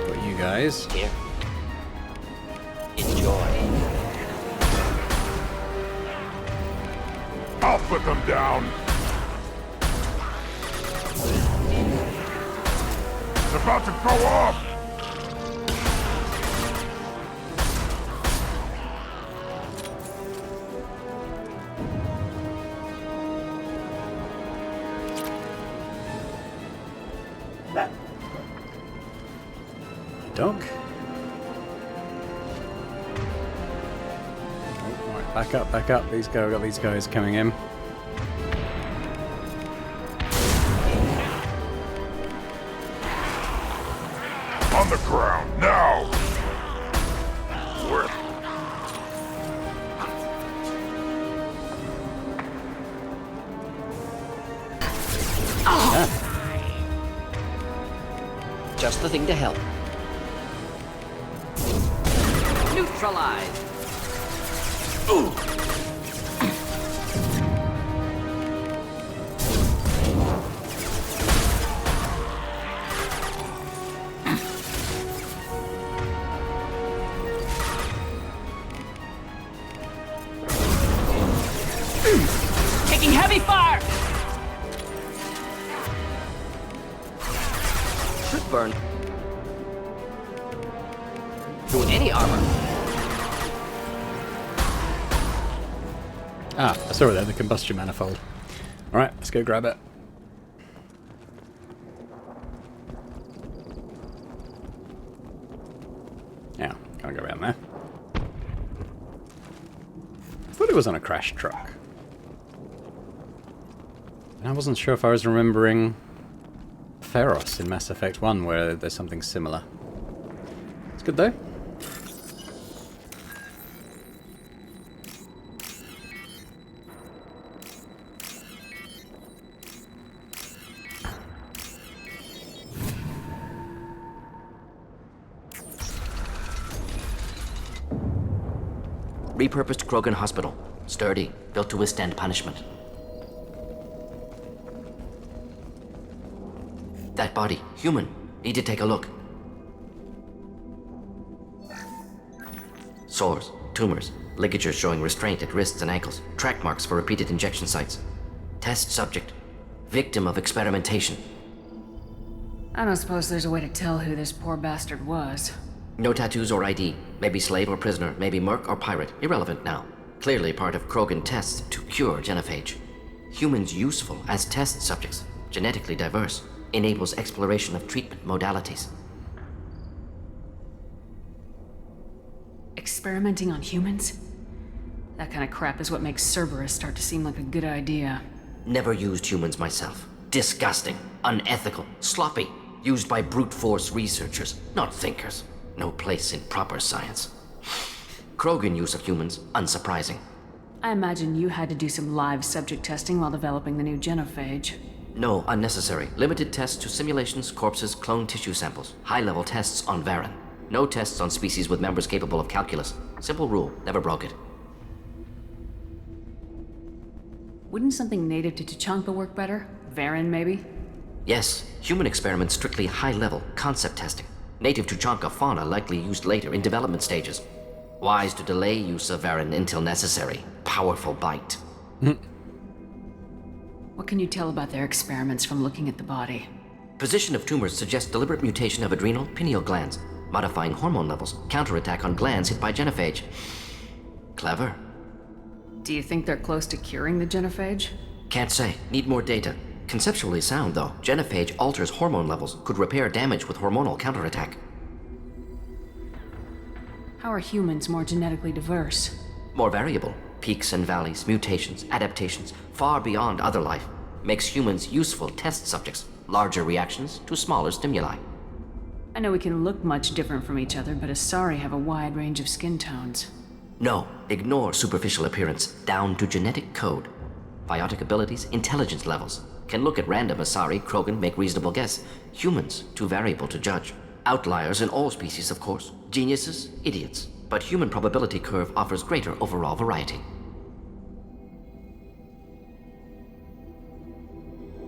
Got you guys. Here. Enjoy. I'll put them down! It's about to go off! Dog. Oh, right, back up, back up. These guys, got these guys coming in. On the ground, now! Where? Just the thing to help. Neutralize! Ooh! Taking heavy fire! Should burn. Through any armor. Ah, I saw it there, the combustion manifold. Alright, let's go grab it. Yeah, can't go around there. I thought it was on a crash truck. And I wasn't sure if I was remembering Feros in Mass Effect 1, where there's something similar. It's good though. Repurposed Krogan Hospital. Sturdy, built to withstand punishment. That body, human. Need to take a look. Sores, tumors, ligatures showing restraint at wrists and ankles, track marks for repeated injection sites. Test subject. Victim of experimentation. I don't suppose there's a way to tell who this poor bastard was. No tattoos or ID. Maybe slave or prisoner, maybe merc or pirate. Irrelevant now. Clearly part of Krogan tests to cure genophage. Humans useful as test subjects. Genetically diverse. Enables exploration of treatment modalities. Experimenting on humans? That kind of crap is what makes Cerberus start to seem like a good idea. Never used humans myself. Disgusting. Unethical. Sloppy. Used by brute force researchers, not thinkers. No place in proper science. Krogan use of humans, unsurprising. I imagine you had to do some live subject testing while developing the new genophage. No, unnecessary. Limited tests to simulations, corpses, cloned tissue samples. High-level tests on Varen. No tests on species with members capable of calculus. Simple rule, never broke it. Wouldn't something native to Tuchanka work better? Varen, maybe? Yes, human experiments strictly high-level, concept testing. Native Tuchanka fauna likely used later in development stages. Wise to delay use of Varen until necessary. Powerful bite. What can you tell about their experiments from looking at the body? Position of tumors suggests deliberate mutation of adrenal, pineal glands, modifying hormone levels, counterattack on glands hit by genophage. Clever. Do you think they're close to curing the genophage? Can't say. Need more data. Conceptually sound, though. Genophage alters hormone levels, could repair damage with hormonal counterattack. How are humans more genetically diverse? More variable. Peaks and valleys, mutations, adaptations, far beyond other life. Makes humans useful test subjects. Larger reactions to smaller stimuli. I know we can look much different from each other, but Asari have a wide range of skin tones. No, ignore superficial appearance, down to genetic code. Biotic abilities, intelligence levels. Can look at random Asari, Krogan, make reasonable guess. Humans, too variable to judge. Outliers in all species, of course. Geniuses, idiots. But human probability curve offers greater overall variety.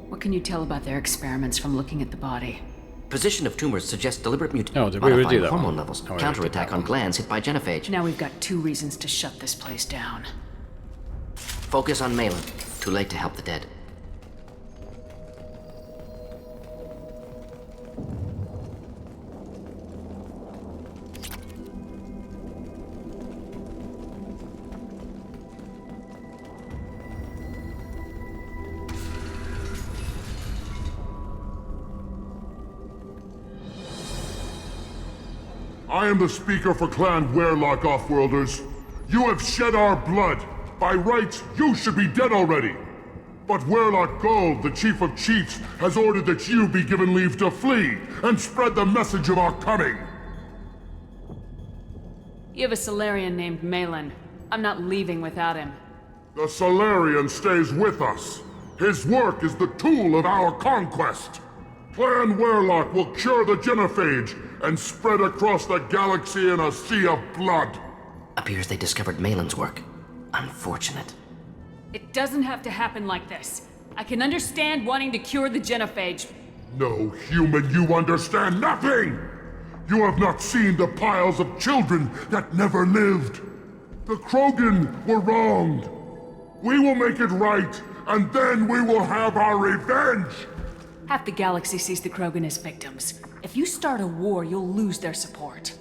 What can you tell about their experiments from looking at the body? Position of tumors suggests deliberate mutation. Oh, did we already do that hormone one? levels. Oh, Counterattack on glands hit by genophage. Now we've got 2 reasons to shut this place down. Focus on Malin. Too late to help the dead. I am the speaker for Clan Werlock, Offworlders. You have shed our blood. By rights, you should be dead already. But Werlock Gold, the Chief of Chiefs, has ordered that you be given leave to flee and spread the message of our coming. You have a Solarian named Malin. I'm not leaving without him. The Solarian stays with us. His work is the tool of our conquest. Clan Werlock will cure the genophage and spread across the galaxy in a sea of blood. Appears they discovered Malin's work. Unfortunate. It doesn't have to happen like this. I can understand wanting to cure the genophage. No, human, you understand nothing! You have not seen the piles of children that never lived. The Krogan were wronged. We will make it right, and then we will have our revenge! Half the galaxy sees the Krogan as victims. If you start a war, you'll lose their support.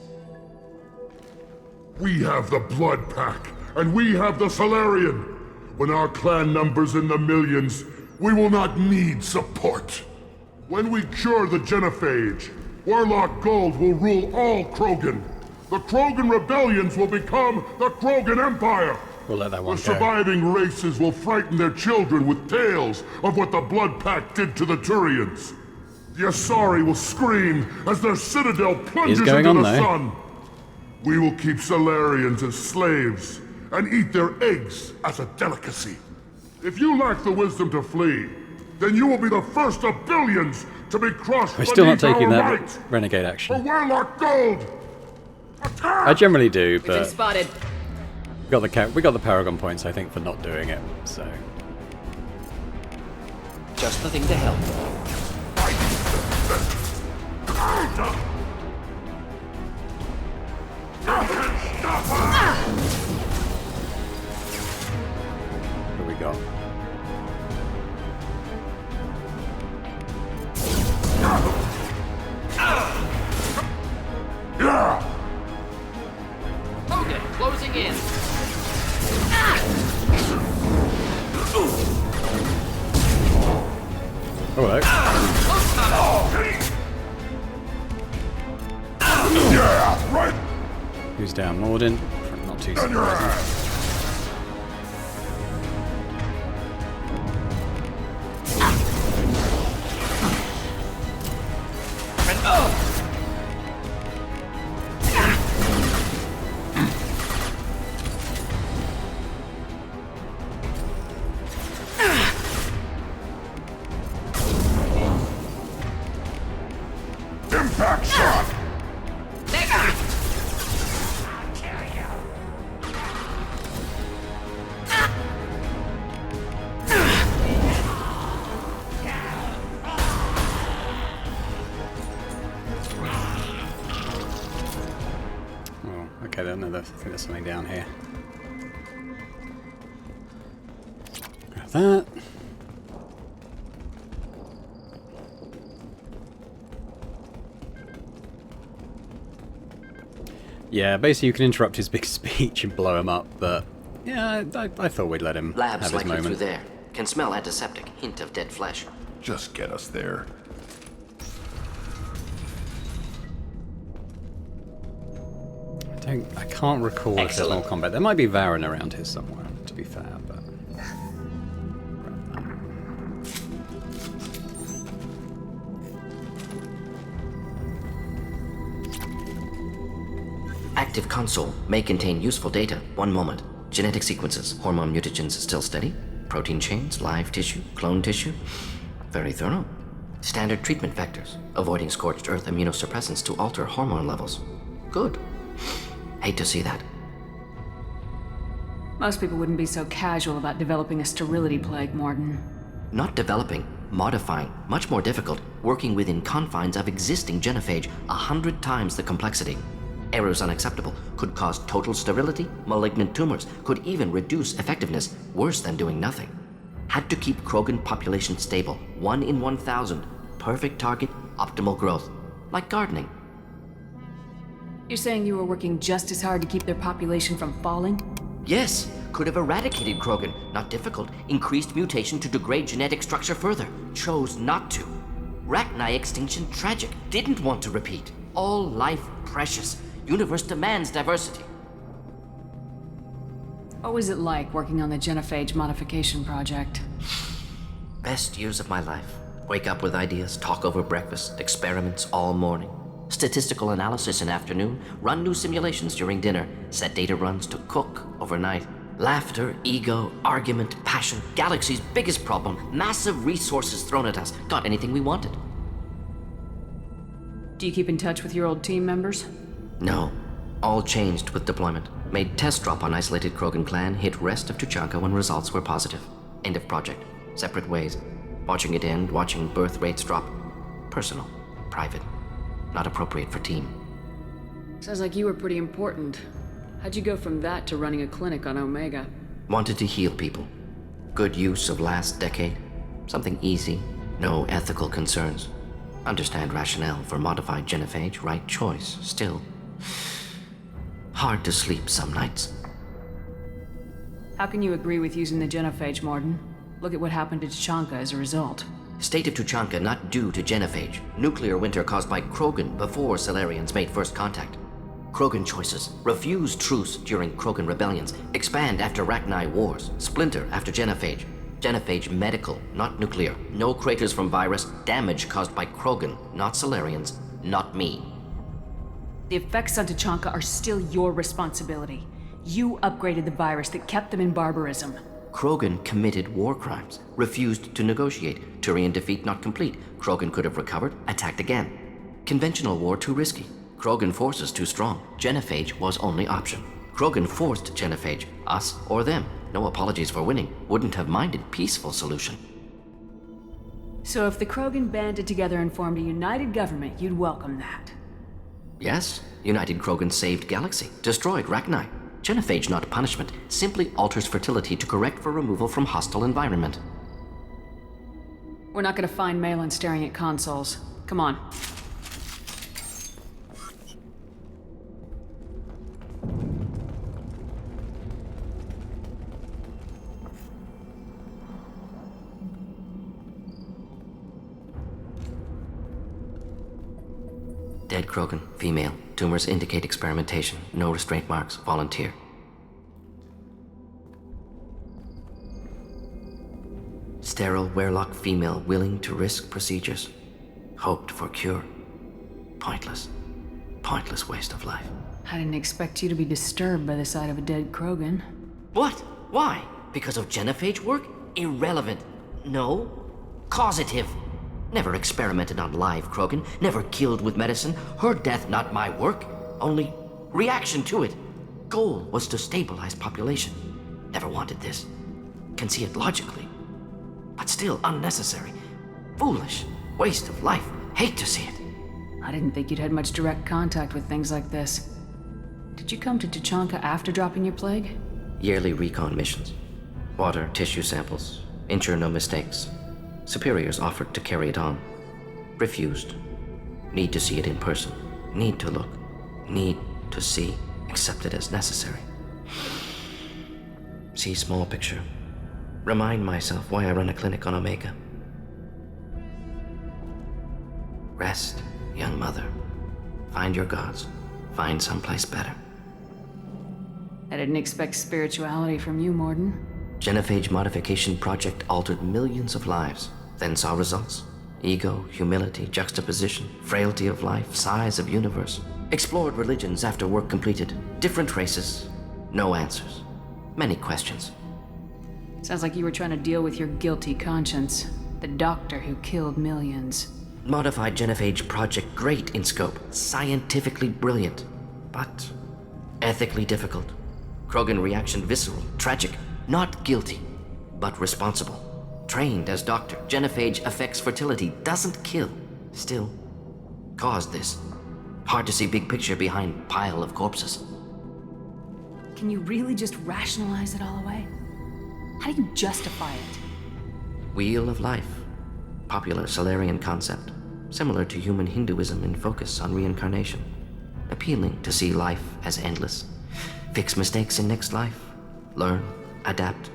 We have the Blood Pack, and we have the Solarian. When our clan numbers in the millions, we will not need support. When we cure the genophage, Werlock Gold will rule all Krogan. The Krogan rebellions will become the Krogan Empire. We'll let that one The surviving races will frighten their children with tales of what the Blood Pack did to the Turians. The Asari will scream as their citadel plunges into the sun. We will keep Solarians as slaves and eat their eggs as a delicacy. If you lack the wisdom to flee, then you will be the first of billions to be crushed. We're still not taking that might. renegade action. For Werlock Gold! Attack! I generally do, We've been but spotted. we got the Paragon points, I think, for not doing it. So Just the thing to help. what do we got? Hogan, closing in. Oh, Yeah, right. who's down? Morden? Not too surprising. Impact shot. Okay, then I think there's something down here. Grab that. Yeah, basically you can interrupt his big speech and blow him up, but yeah, I thought we'd let him Labs have his likely through moment. there. Can smell antiseptic. Hint of dead flesh. Just get us there. I can't recall if there's more combat. There might be Varen around here somewhere, to be fair, but... Active console may contain useful data. One moment. Genetic sequences. Hormone mutagens still steady. Protein chains, live tissue, clone tissue. Very thorough. Standard treatment vectors. Avoiding scorched earth immunosuppressants to alter hormone levels. Good. Hate to see that. Most people wouldn't be so casual about developing a sterility plague, Morden. Not developing, modifying, much more difficult, working within confines of existing genophage, 100 times the complexity. Errors unacceptable, could cause total sterility, malignant tumors, could even reduce effectiveness, worse than doing nothing. Had to keep Krogan population stable, 1 in 1,000, perfect target, optimal growth, like gardening. You're saying you were working just as hard to keep their population from falling? Yes, could have eradicated Krogan, not difficult, increased mutation to degrade genetic structure further, chose not to. Rachni extinction tragic, didn't want to repeat. All life precious. Universe demands diversity. What was it like working on the genophage modification project? Best years of my life. Wake up with ideas, talk over breakfast, experiments all morning. Statistical analysis in afternoon, run new simulations during dinner, set data runs to cook overnight. Laughter, ego, argument, passion, galaxy's biggest problem, massive resources thrown at us. Got anything we wanted. Do you keep in touch with your old team members? No. All changed with deployment. Made test drop on isolated Krogan clan, hit rest of Tuchanka when results were positive. End of project. Separate ways. Watching it end, watching birth rates drop. Personal. Private. Not appropriate for team. Sounds like you were pretty important. How'd you go from that to running a clinic on Omega? Wanted to heal people. Good use of last decade. Something easy. No ethical concerns. Understand rationale for modified genophage, right choice. Still. Hard to sleep some nights. How can you agree with using the genophage, Morden? Look at what happened to Tuchanka as a result. State of Tuchanka not due to genophage. Nuclear winter caused by Krogan before Salarians made first contact. Krogan choices. Refuse truce during Krogan rebellions. Expand after Rachni wars. Splinter after genophage. Genophage medical, not nuclear. No craters from virus. Damage caused by Krogan, not Salarians, not me. The effects on Tuchanka are still your responsibility. You upgraded the virus that kept them in barbarism. Krogan committed war crimes. Refused to negotiate. Turian defeat not complete. Krogan could have recovered, attacked again. Conventional war too risky. Krogan forces too strong. Genophage was only option. Krogan forced genophage. Us or them. No apologies for winning. Wouldn't have minded peaceful solution. So if the Krogan banded together and formed a united government, you'd welcome that. Yes, United Krogan saved Galaxy, destroyed Rachni. Genophage not punishment, simply alters fertility to correct for removal from hostile environment. We're not gonna find Malin staring at consoles. Come on. Dead Krogan, female. Tumors indicate experimentation. No restraint marks. Volunteer. Sterile Werelock female willing to risk procedures. Hoped for cure. Pointless. Pointless waste of life. I didn't expect you to be disturbed by the sight of a dead Krogan. What? Why? Because of genophage work? Irrelevant. No. Causative. Never experimented on live Krogan, never killed with medicine. Her death not my work, only reaction to it. Goal was to stabilize population. Never wanted this. Can see it logically. But still unnecessary. Foolish. Waste of life. Hate to see it. I didn't think you'd had much direct contact with things like this. Did you come to Tuchanka after dropping your plague? Yearly recon missions. Water, tissue samples. Ensure no mistakes. Superiors offered to carry it on. Refused. Need to see it in person. Need to look. Need to see. Accept it as necessary. See small picture. Remind myself why I run a clinic on Omega. Rest, young mother. Find your gods. Find someplace better. I didn't expect spirituality from you, Morden. Genophage modification project altered millions of lives, then saw results. Ego, humility, juxtaposition, frailty of life, size of universe. Explored religions after work completed. Different races. No answers. Many questions. Sounds like you were trying to deal with your guilty conscience. The doctor who killed millions. Modified genophage project great in scope. Scientifically brilliant. But ethically difficult. Krogan reaction visceral, tragic. Not guilty, but responsible. Trained as doctor, genophage affects fertility, doesn't kill. Still, caused this. Hard to see big picture behind pile of corpses. Can you really just rationalize it all away? How do you justify it? Wheel of life. Popular Salarian concept. Similar to human Hinduism in focus on reincarnation. Appealing to see life as endless. Fix mistakes in next life. Learn. Adapt,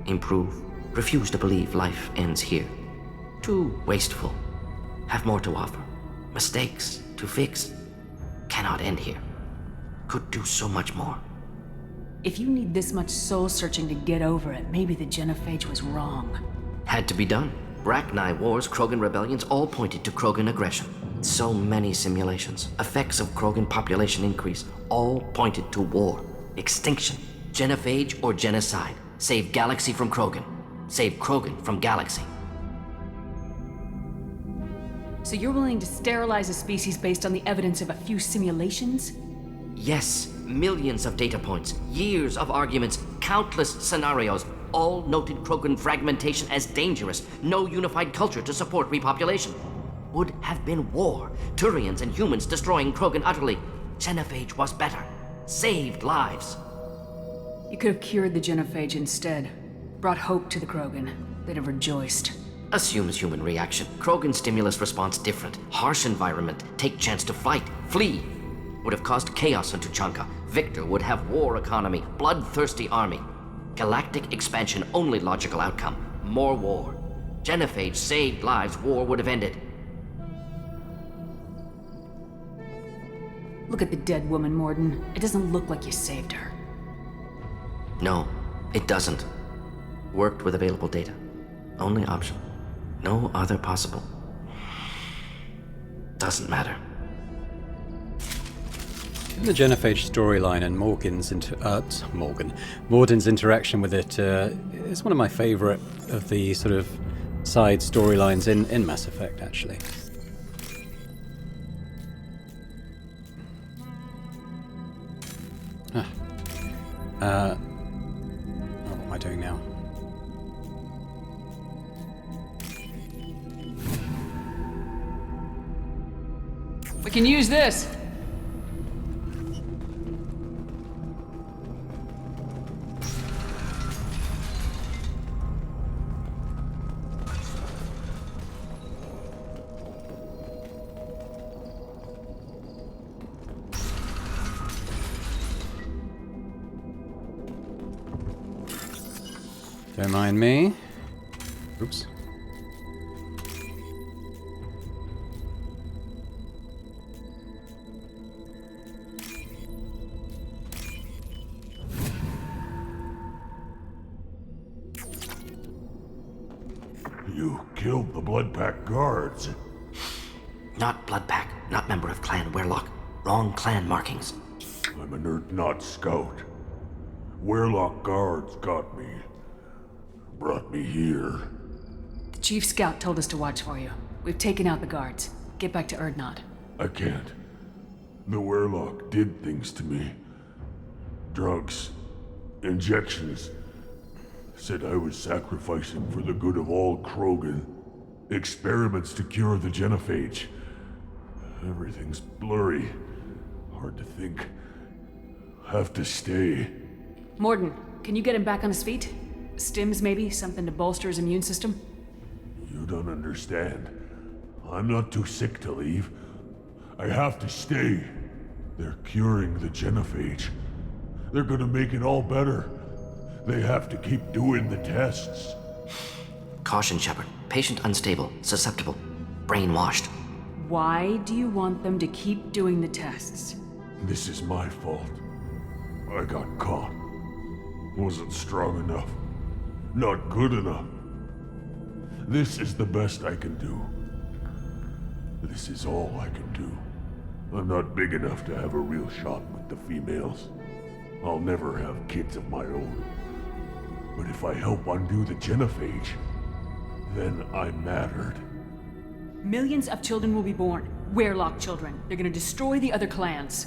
improve, refuse to believe life ends here. Too wasteful. Have more to offer. Mistakes to fix cannot end here. could do so much more. If you need this much soul-searching to get over it, maybe the genophage was wrong. Had to be done. Rachni Wars, Krogan rebellions, all pointed to Krogan aggression. So many simulations, effects of Krogan population increase, all pointed to war, extinction, genophage or genocide. Save galaxy from Krogan. Save Krogan from galaxy. So you're willing to sterilize a species based on the evidence of a few simulations? Yes, millions of data points, years of arguments, countless scenarios, all noted Krogan fragmentation as dangerous, no unified culture to support repopulation. Would have been war, Turians and humans destroying Krogan utterly. Genophage was better, saved lives. You could have cured the genophage instead. Brought hope to the Krogan. They'd have rejoiced. Assumes human reaction. Krogan stimulus response different. Harsh environment, take chance to fight, flee. Would have caused chaos on Tuchanka. Victor would have war economy, bloodthirsty army. Galactic expansion, only logical outcome. More war. Genophage saved lives, war would have ended. Look at the dead woman, Morden. It doesn't look like you saved her. No, it doesn't. Worked with available data. Only option. No other possible. Doesn't matter. In the genophage storyline and Morden's interaction with it is one of my favourite of the sort of side storylines in Mass Effect, actually. What am I doing now? We can use this! Don't mind me. Oops. You killed the Bloodpack guards. Not Bloodpack, not member of Clan Werlock. Wrong clan markings. I'm a nerd, not scout. Werlock guards got me. Brought me here. The Chief Scout told us to watch for you. We've taken out the guards. Get back to Erdnot. I can't. The Werlock did things to me. Drugs. Injections. Said I was sacrificing for the good of all Krogan. Experiments to cure the genophage. Everything's blurry. Hard to think. Have to stay. Morden, can you get him back on his feet? Stims, maybe? Something to bolster his immune system? You don't understand. I'm not too sick to leave. I have to stay. They're curing the genophage. They're gonna make it all better. They have to keep doing the tests. Caution, Shepard. Patient unstable, susceptible, brainwashed. Why do you want them to keep doing the tests? This is my fault. I got caught. Wasn't strong enough. Not good enough. This is the best I can do. This is all I can do. I'm not big enough to have a real shot with the females. I'll never have kids of my own. But if I help undo the genophage, then I'm mattered. Millions of children will be born. Werlock children. They're gonna destroy the other clans.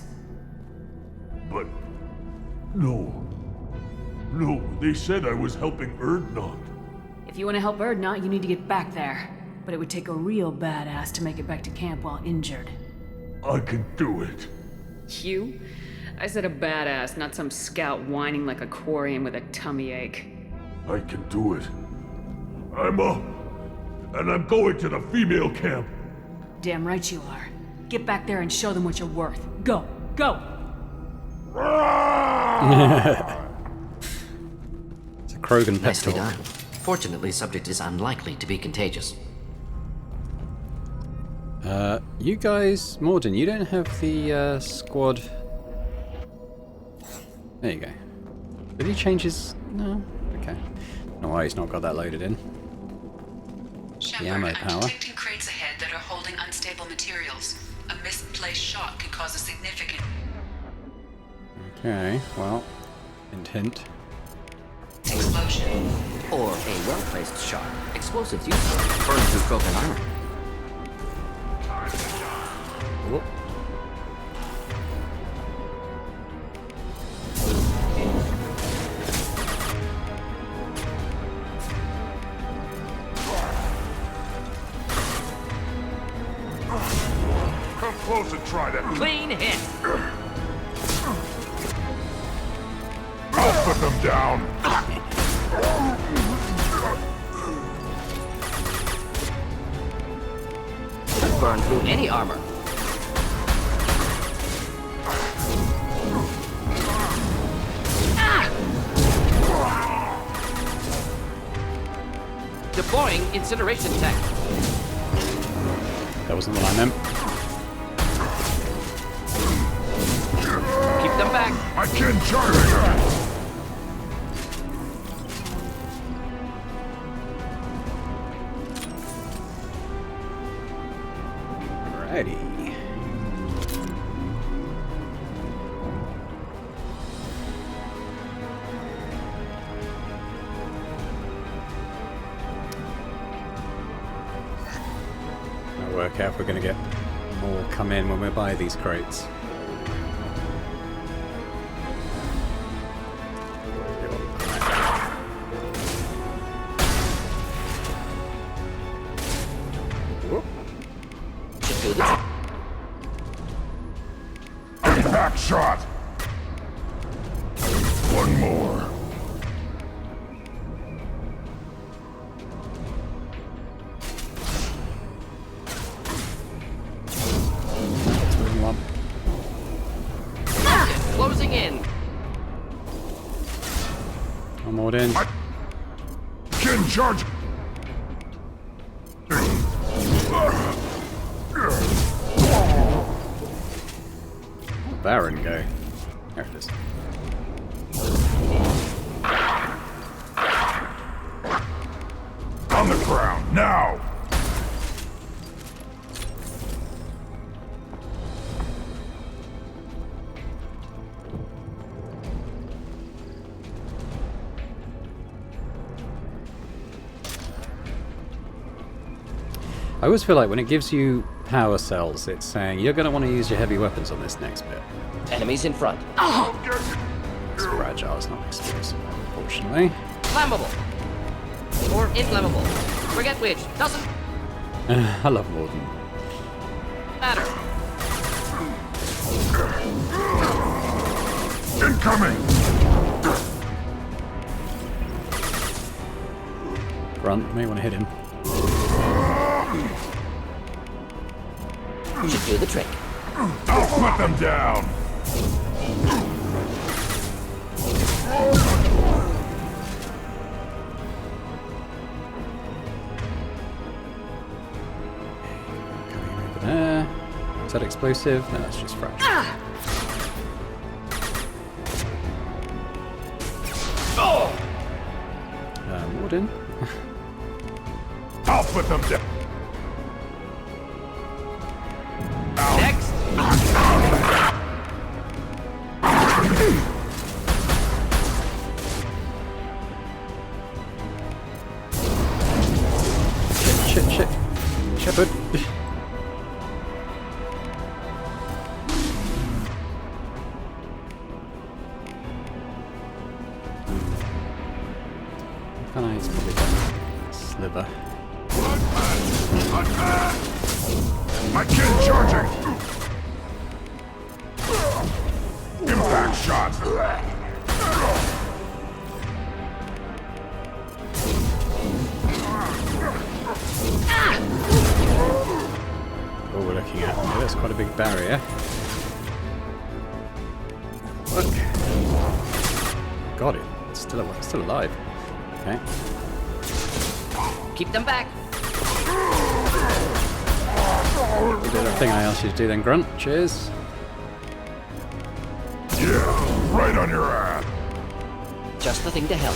But... no. No, they said I was helping Erdnot. If you want to help Erdnot, you need to get back there. But it would take a real badass to make it back to camp while injured. I can do it. You? I said a badass, not some scout whining like a quarian with a tummy ache. I can do it. I'm up. And I'm going to the female camp. Damn right you are. Get back there and show them what you're worth. Go! Go! It's a Krogan pep Nicely talk. done. Fortunately, subject is unlikely to be contagious. You guys, Morden, you don't have the squad There you go. Did he change his... No? Okay. Don't know why he's not got that loaded in. Shepard, ammo I'm power. detecting crates ahead that are holding unstable materials. A misplaced shot can cause a significant... Okay, well, hint. explosion. Or a well-placed shot. Explosives useful. Burn through Krogan armor. Whoop. Come close and try that. Clean hit. I'll put them down. Could burn through any armor. Deploying incineration tech. That wasn't what I meant. Keep them back. I can charge her. Alrighty. I'll work out if we're going to get more come in when we buy these crates. Should do the trick. Impact shot. One more. That's what we want. Closing in. One more in. Can charge. Baron go. There it is. On the ground, now! I always feel like when it gives you power cells, it's saying you're going to want to use your heavy weapons on this next bit. Enemies in front. It's fragile, it's not explosive, unfortunately. Flammable. Or inflammable. Forget which. Doesn't I love Morden. matter. Incoming! Grunt, may want to hit him. Should do the trick. I'll put them down! Coming over there. Is that explosive? No, that's just fragile. Morden. I'll put them down! Next. Shit. Shepard. Can I? It's probably done. Sliver. I can charging! Impact shot! What we're looking at. Oh, that's quite a big barrier. Look. Got it. It's still alive. Okay. Keep them back. We'll do the thing I asked you to do then, Grunt. Cheers. Yeah, right on your ass. Just the thing to help.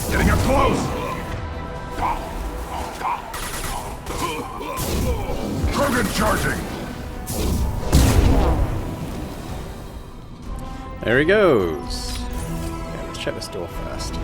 Getting up close! Krogan charging! There he goes. Yeah, let's check this door first.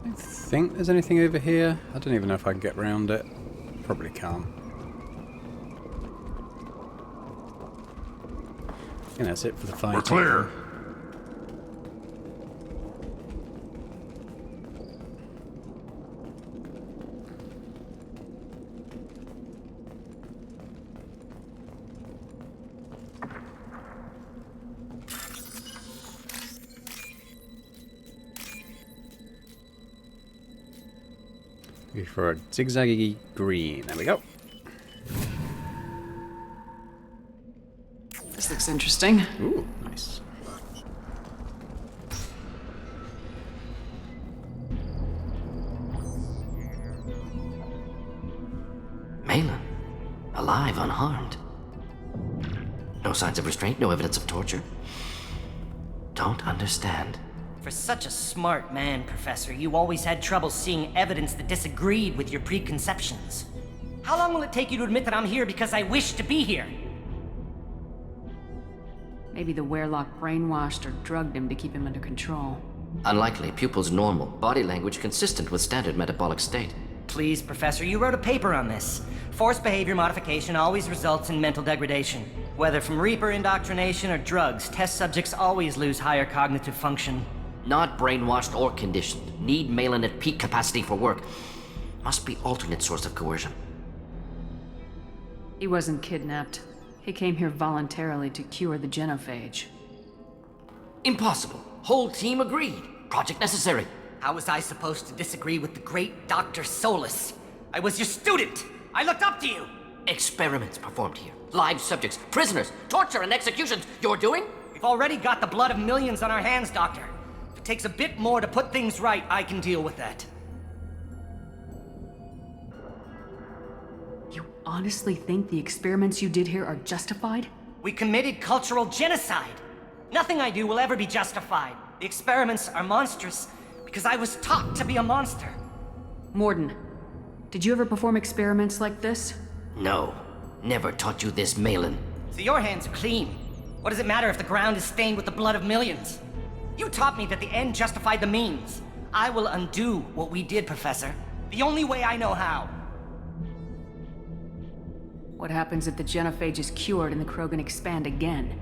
I think there's anything over here. I don't even know if I can get round it. Probably can't. I think that's it for the fight. We're clear. For a zigzaggy green. There we go. This looks interesting. Ooh, nice. Malin, alive, unharmed. No signs of restraint, no evidence of torture. Don't understand. For such a smart man, Professor, you always had trouble seeing evidence that disagreed with your preconceptions. How long will it take you to admit that I'm here because I wish to be here? Maybe the Werelock brainwashed or drugged him to keep him under control. Unlikely. Pupil's normal. Body language consistent with standard metabolic state. Please, Professor, you wrote a paper on this. Forced behavior modification always results in mental degradation. Whether from Reaper indoctrination or drugs, test subjects always lose higher cognitive function. Not brainwashed or conditioned. Need Malin at peak capacity for work. Must be alternate source of coercion. He wasn't kidnapped. He came here voluntarily to cure the genophage. Impossible. Whole team agreed. Project necessary. How was I supposed to disagree with the great Dr. Solus? I was your student! I looked up to you! Experiments performed here. Live subjects, prisoners, torture and executions. You're doing? We've already got the blood of millions on our hands, Doctor. If it takes a bit more to put things right, I can deal with that. You honestly think the experiments you did here are justified? We committed cultural genocide. Nothing I do will ever be justified. The experiments are monstrous because I was taught to be a monster. Morden, did you ever perform experiments like this? No. Never taught you this, Malin. So your hands are clean. What does it matter if the ground is stained with the blood of millions? You taught me that the end justified the means. I will undo what we did, Professor. The only way I know how. What happens if the genophage is cured and the Krogan expand again?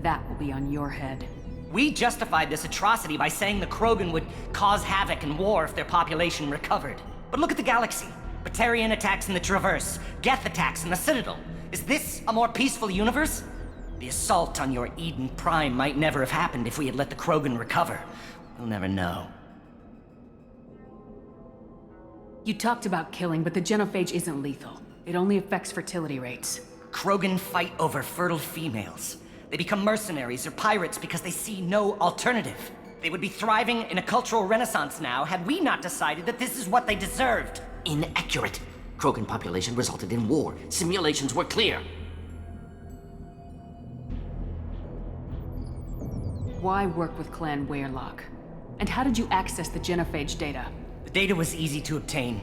That will be on your head. We justified this atrocity by saying the Krogan would cause havoc and war if their population recovered. But look at the galaxy. Batarian attacks in the Traverse, Geth attacks in the Citadel. Is this a more peaceful universe? The assault on your Eden Prime might never have happened if we had let the Krogan recover. We'll never know. You talked about killing, but the genophage isn't lethal. It only affects fertility rates. Krogan fight over fertile females. They become mercenaries or pirates because they see no alternative. They would be thriving in a cultural renaissance now had we not decided that this is what they deserved. Inaccurate. Krogan population resulted in war. Simulations were clear. Why work with Clan Werelock? And how did you access the genophage data? The data was easy to obtain.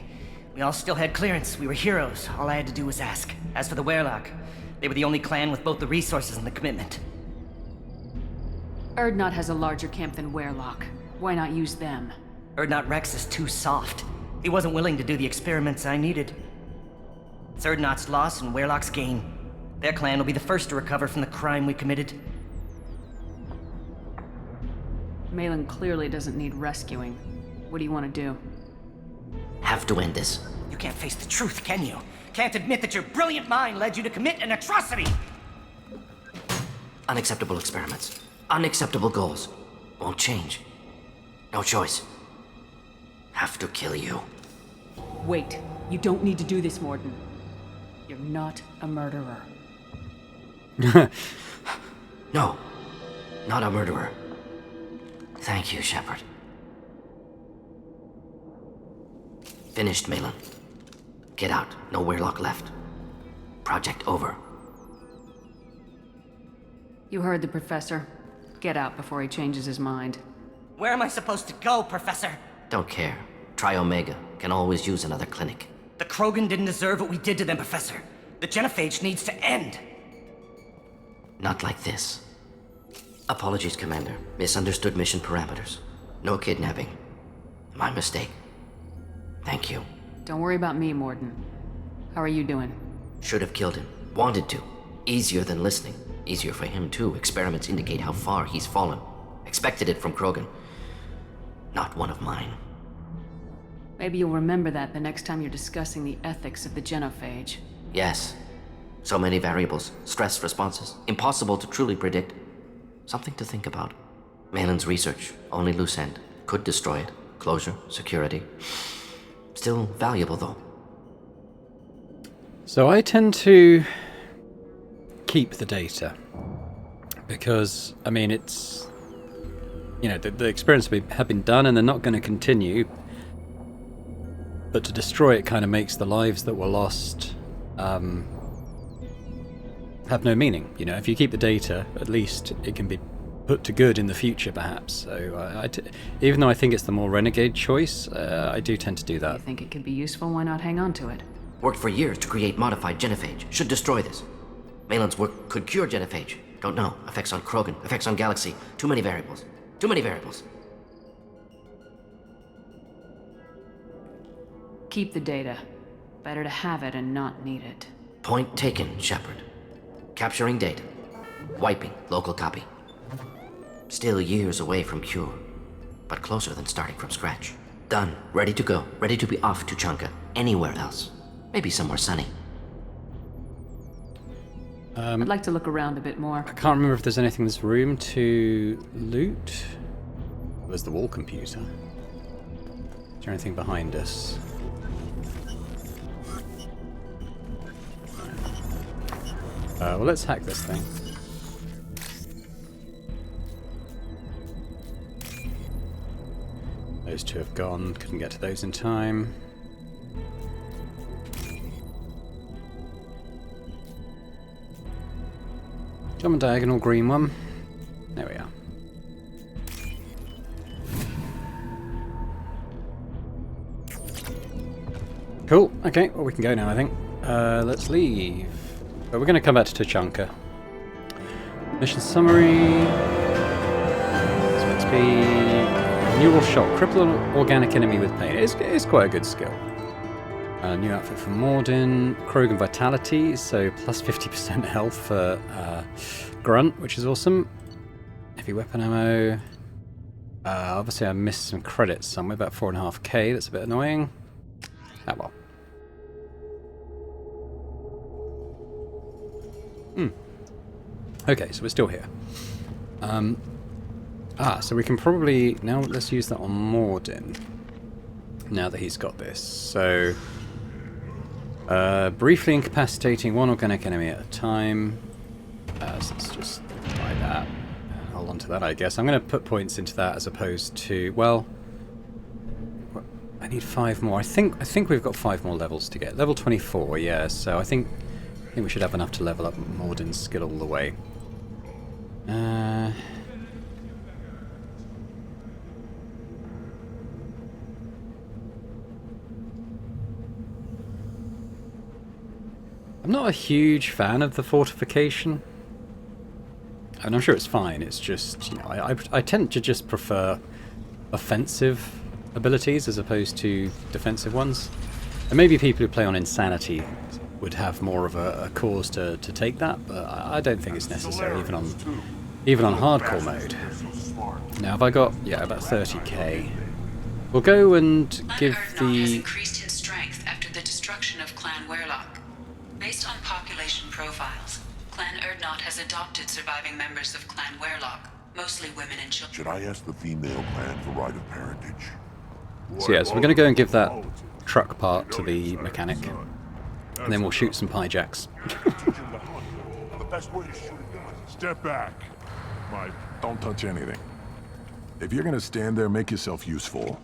We all still had clearance. We were heroes. All I had to do was ask. As for the Werelock, they were the only clan with both the resources and the commitment. Urdnot has a larger camp than Werelock. Why not use them? Urdnot Rex is too soft. He wasn't willing to do the experiments I needed. It's Urdnot's loss and Werelock's gain. Their clan will be the first to recover from the crime we committed. Malin clearly doesn't need rescuing. What do you want to do? Have to end this. You can't face the truth, can you? Can't admit that your brilliant mind led you to commit an atrocity! Unacceptable experiments. Unacceptable goals. Won't change. No choice. Have to kill you. Wait. You don't need to do this, Morden. You're not a murderer. No. Not a murderer. Thank you, Shepard. Finished, Malin. Get out. No Weirlock left. Project over. You heard the professor. Get out before he changes his mind. Where am I supposed to go, Professor? Don't care. Try Omega. Can always use another clinic. The Krogan didn't deserve what we did to them, Professor. The genophage needs to end. Not like this. Apologies, Commander. Misunderstood mission parameters. No kidnapping. My mistake. Thank you. Don't worry about me, Morden. How are you doing? Should have killed him. Wanted to. Easier than listening. Easier for him, too. Experiments indicate how far he's fallen. Expected it from Krogan. Not one of mine. Maybe you'll remember that the next time you're discussing the ethics of the genophage. Yes. So many variables. Stress responses. Impossible to truly predict. Something to think about. Malin's research. Only loose end. Could destroy it. Closure. Security. Still valuable, though. So I tend to keep the data. Because, I mean, it's... You know, the experiments have been done and they're not going to continue. But to destroy it kind of makes the lives that were lost have no meaning. You know, if you keep the data, at least it can be put to good in the future, perhaps. So, even though I think it's the more renegade choice, I do tend to do that. You think it could be useful? Why not hang on to it? Worked for years to create modified genophage. Should destroy this. Malin's work could cure genophage. Don't know. Effects on Krogan. Effects on Galaxy. Too many variables. Too many variables. Keep the data. Better to have it and not need it. Point taken, Shepard. Capturing data. Wiping local copy. Still years away from cure, but closer than starting from scratch. Done. Ready to go. Ready to be off to Chunka. Anywhere else. Maybe somewhere sunny. I'd like to look around a bit more. I can't remember if there's anything in this room to loot. There's the wall computer. Is there anything behind us? Well, let's hack this thing. Those two have gone. Couldn't get to those in time. Jump on diagonal, green one. There we are. Cool. Okay, well we can go now, I think. Let's leave. But we're going to come back to Tachanka. Mission summary. So let's be... Neural shock. Cripple an organic enemy with pain. It's quite a good skill. New outfit for Morden. Krogan Vitality, so plus 50% health for Grunt, which is awesome. Heavy weapon ammo. Obviously I missed some credits somewhere, about 4.5k. That's a bit annoying. Ah well. Okay, so we're still here. So we can probably... Now let's use that on Morden. Now that he's got this. So... briefly incapacitating one organic enemy at a time. So let's just try that. Hold on to that, I guess. I'm going to put points into that as opposed to... Well... I need 5 more. I think we've got 5 more levels to get. Level 24, yeah. So I think we should have enough to level up Morden's skill all the way. I'm not a huge fan of the fortification. And I'm sure it's fine, it's just, you know, I tend to just prefer offensive abilities as opposed to defensive ones. And maybe people who play on Insanity would have more of a cause to take that, but I don't think it's necessary, even on hardcore mode. Now have I got, yeah, about 30k. We'll go and give Clan Erdnot has the... increased in strength after the destruction of Clan Werlock. Based on population profiles, Clan Erdnot has adopted surviving members of Clan Werlock, mostly women and children. Should I ask the female clan for right of parentage? So yeah, so we're going to go and give that truck part to the mechanic. And then we'll shoot some hijacks. Step back. Don't touch anything. If you're gonna stand there, make yourself useful.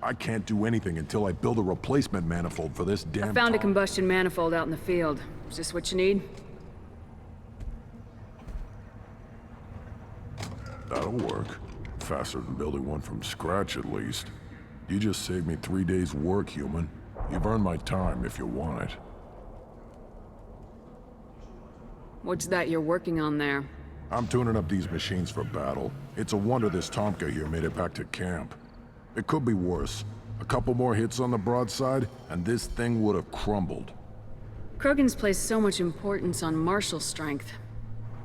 I can't do anything until I build a replacement manifold for this damn I found a combustion manifold out in the field. Is this what you need? That'll work. Faster than building one from scratch, at least. You just saved me 3 days' work, human. You've earned my time if you want it. What's that you're working on there? I'm tuning up these machines for battle. It's a wonder this Tomka here made it back to camp. It could be worse. A couple more hits on the broadside, and this thing would have crumbled. Krogan's placed so much importance on martial strength.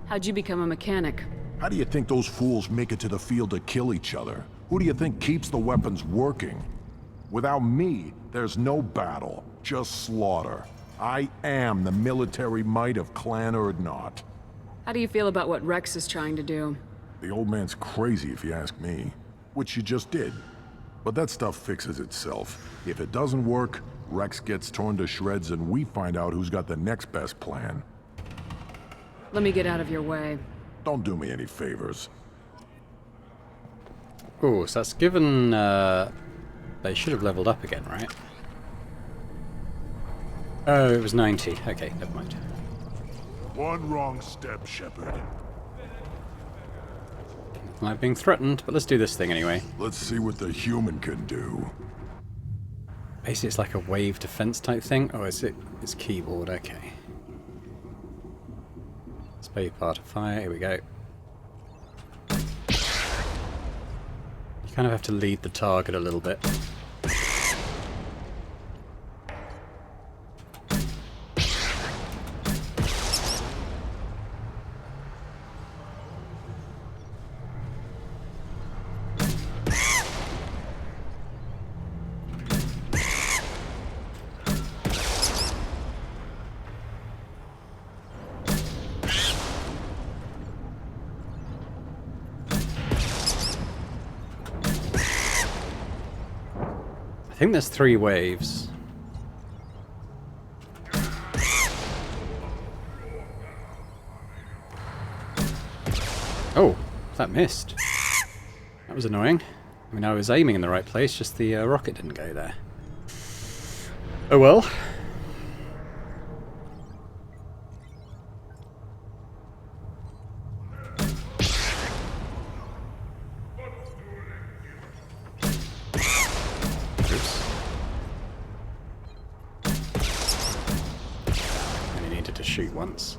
How'd you become a mechanic? How do you think those fools make it to the field to kill each other? Who do you think keeps the weapons working? Without me, there's no battle, just slaughter. I am the military might of Clan Erdnot. How do you feel about what Rex is trying to do? The old man's crazy if you ask me, which you just did. But that stuff fixes itself. If it doesn't work, Rex gets torn to shreds and we find out who's got the next best plan. Let me get out of your way. Don't do me any favors. Oh, so that's given... they should have leveled up again, right? Oh, it was 90. Okay, never mind. One wrong step, Shepard. I'm being threatened, but let's do this thing anyway. Let's see what the human can do. Basically, it's like a wave defense type thing. Oh, is it? It's keyboard, okay. Spade part of fire, here we go. You kind of have to lead the target a little bit. I think there's 3 waves. Oh, that missed. That was annoying. I mean, I was aiming in the right place, just the rocket didn't go there. Oh well. Shoot once.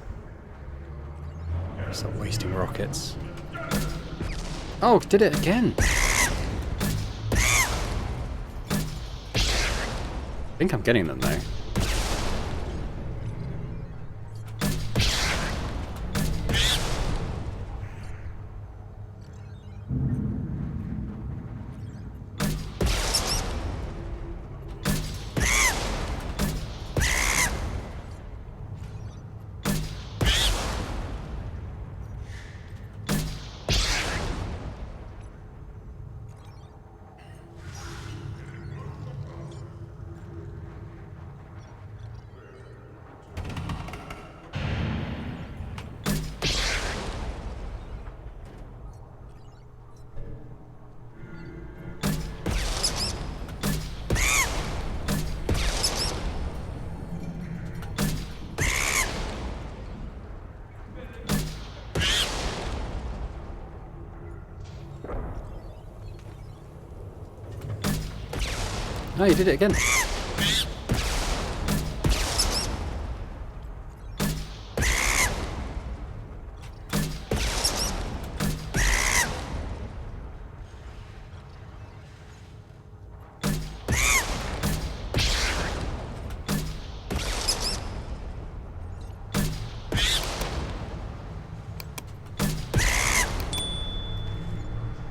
Stop wasting rockets. Oh, did it again! I think I'm getting them though. No, you did it again.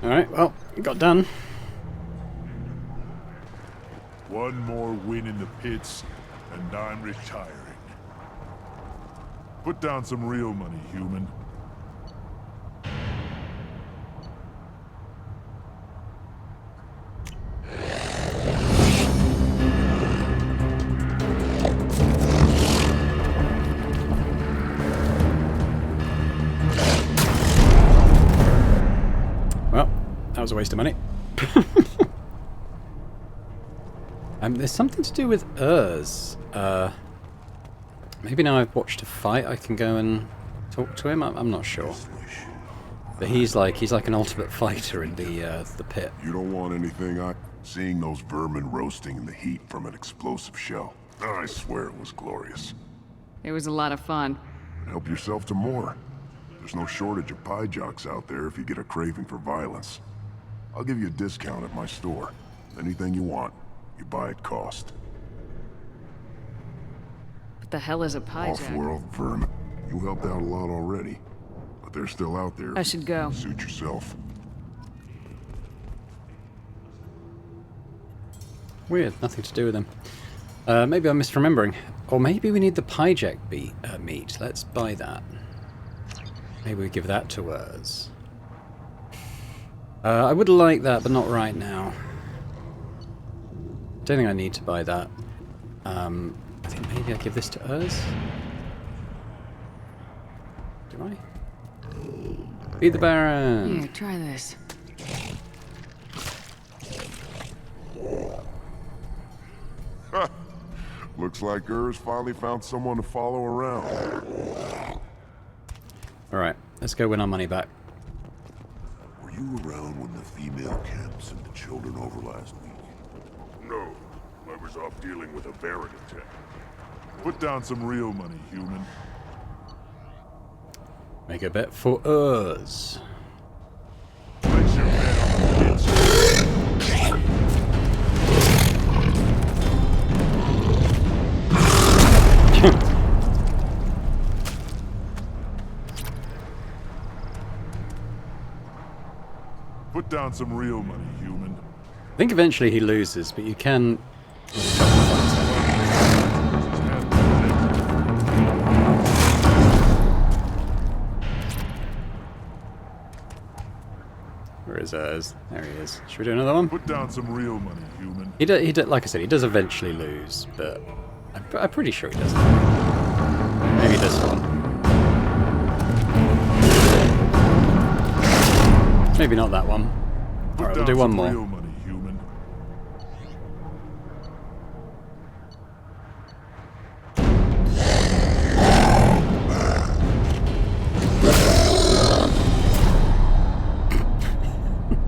Alright, well, it got done. One more win in the pits, and I'm retiring. Put down some real money, human. Well, that was a waste of money. There's something to do with Urs. Maybe now I've watched a fight, I can go and talk to him. I'm not sure. But he's like an ultimate fighter in the pit. You don't want anything seeing those vermin roasting in the heat from an explosive shell. I swear it was glorious. It was a lot of fun. Help yourself to more. There's no shortage of pie jocks out there if you get a craving for violence. I'll give you a discount at my store. Anything you want, you buy at cost. What the hell is a pie jack? Off-world vermin. You helped out a lot already, but they're still out there. I should go. Suit yourself. Weird, nothing to do with them. Maybe I'm misremembering. Or maybe we need the pie jack meat. Let's buy that. Maybe we give that to Urs. I would like that, but not right now. Don't think I need to buy that. I think maybe I give this to Urs. Do I? Be the Baron! Here, try this. Looks like Urs finally found someone to follow around. Alright, let's go win our money back. Were you around when the female camp sent the children over last week? No, I was off dealing with a Baron attack. Put down some real money, human. Make a bet for Urs. Place your bet on the pits. Put down some real money, human. I think eventually he loses, but you can... Where is Urs? There he is. Should we do another one? Put down some real money, human. Like I said, he does eventually lose, but I'm pretty sure he doesn't. Maybe this one. Maybe not that one. Alright, we'll do one more. Real money, human.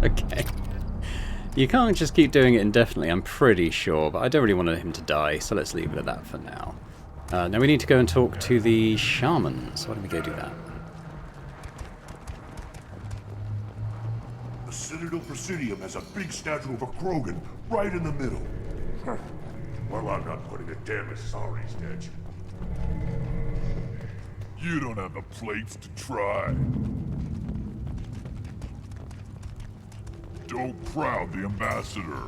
Okay. You can't just keep doing it indefinitely, I'm pretty sure, but I don't really want him to die, so let's leave it at that for now. Now we need to go and talk to the shaman, so why don't we go do that? The Citadel Presidium has a big statue of a Krogan right in the middle. Well, I'm not putting a damn Asari statue. You don't have the plates to try. Don't crowd the ambassador.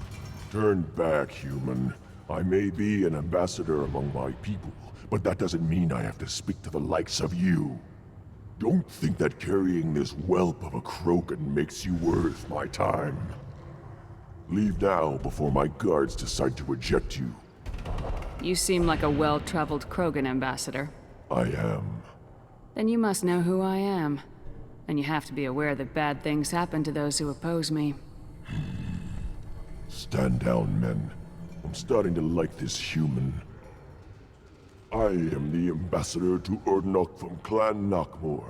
Turn back, human. I may be an ambassador among my people, but that doesn't mean I have to speak to the likes of you. Don't think that carrying this whelp of a Krogan makes you worth my time. Leave now before my guards decide to eject you. You seem like a well-traveled Krogan ambassador. I am. Then you must know who I am. And you have to be aware that bad things happen to those who oppose me. Stand down, men. I'm starting to like this human. I am the ambassador to Urdnok from Clan Nakmor.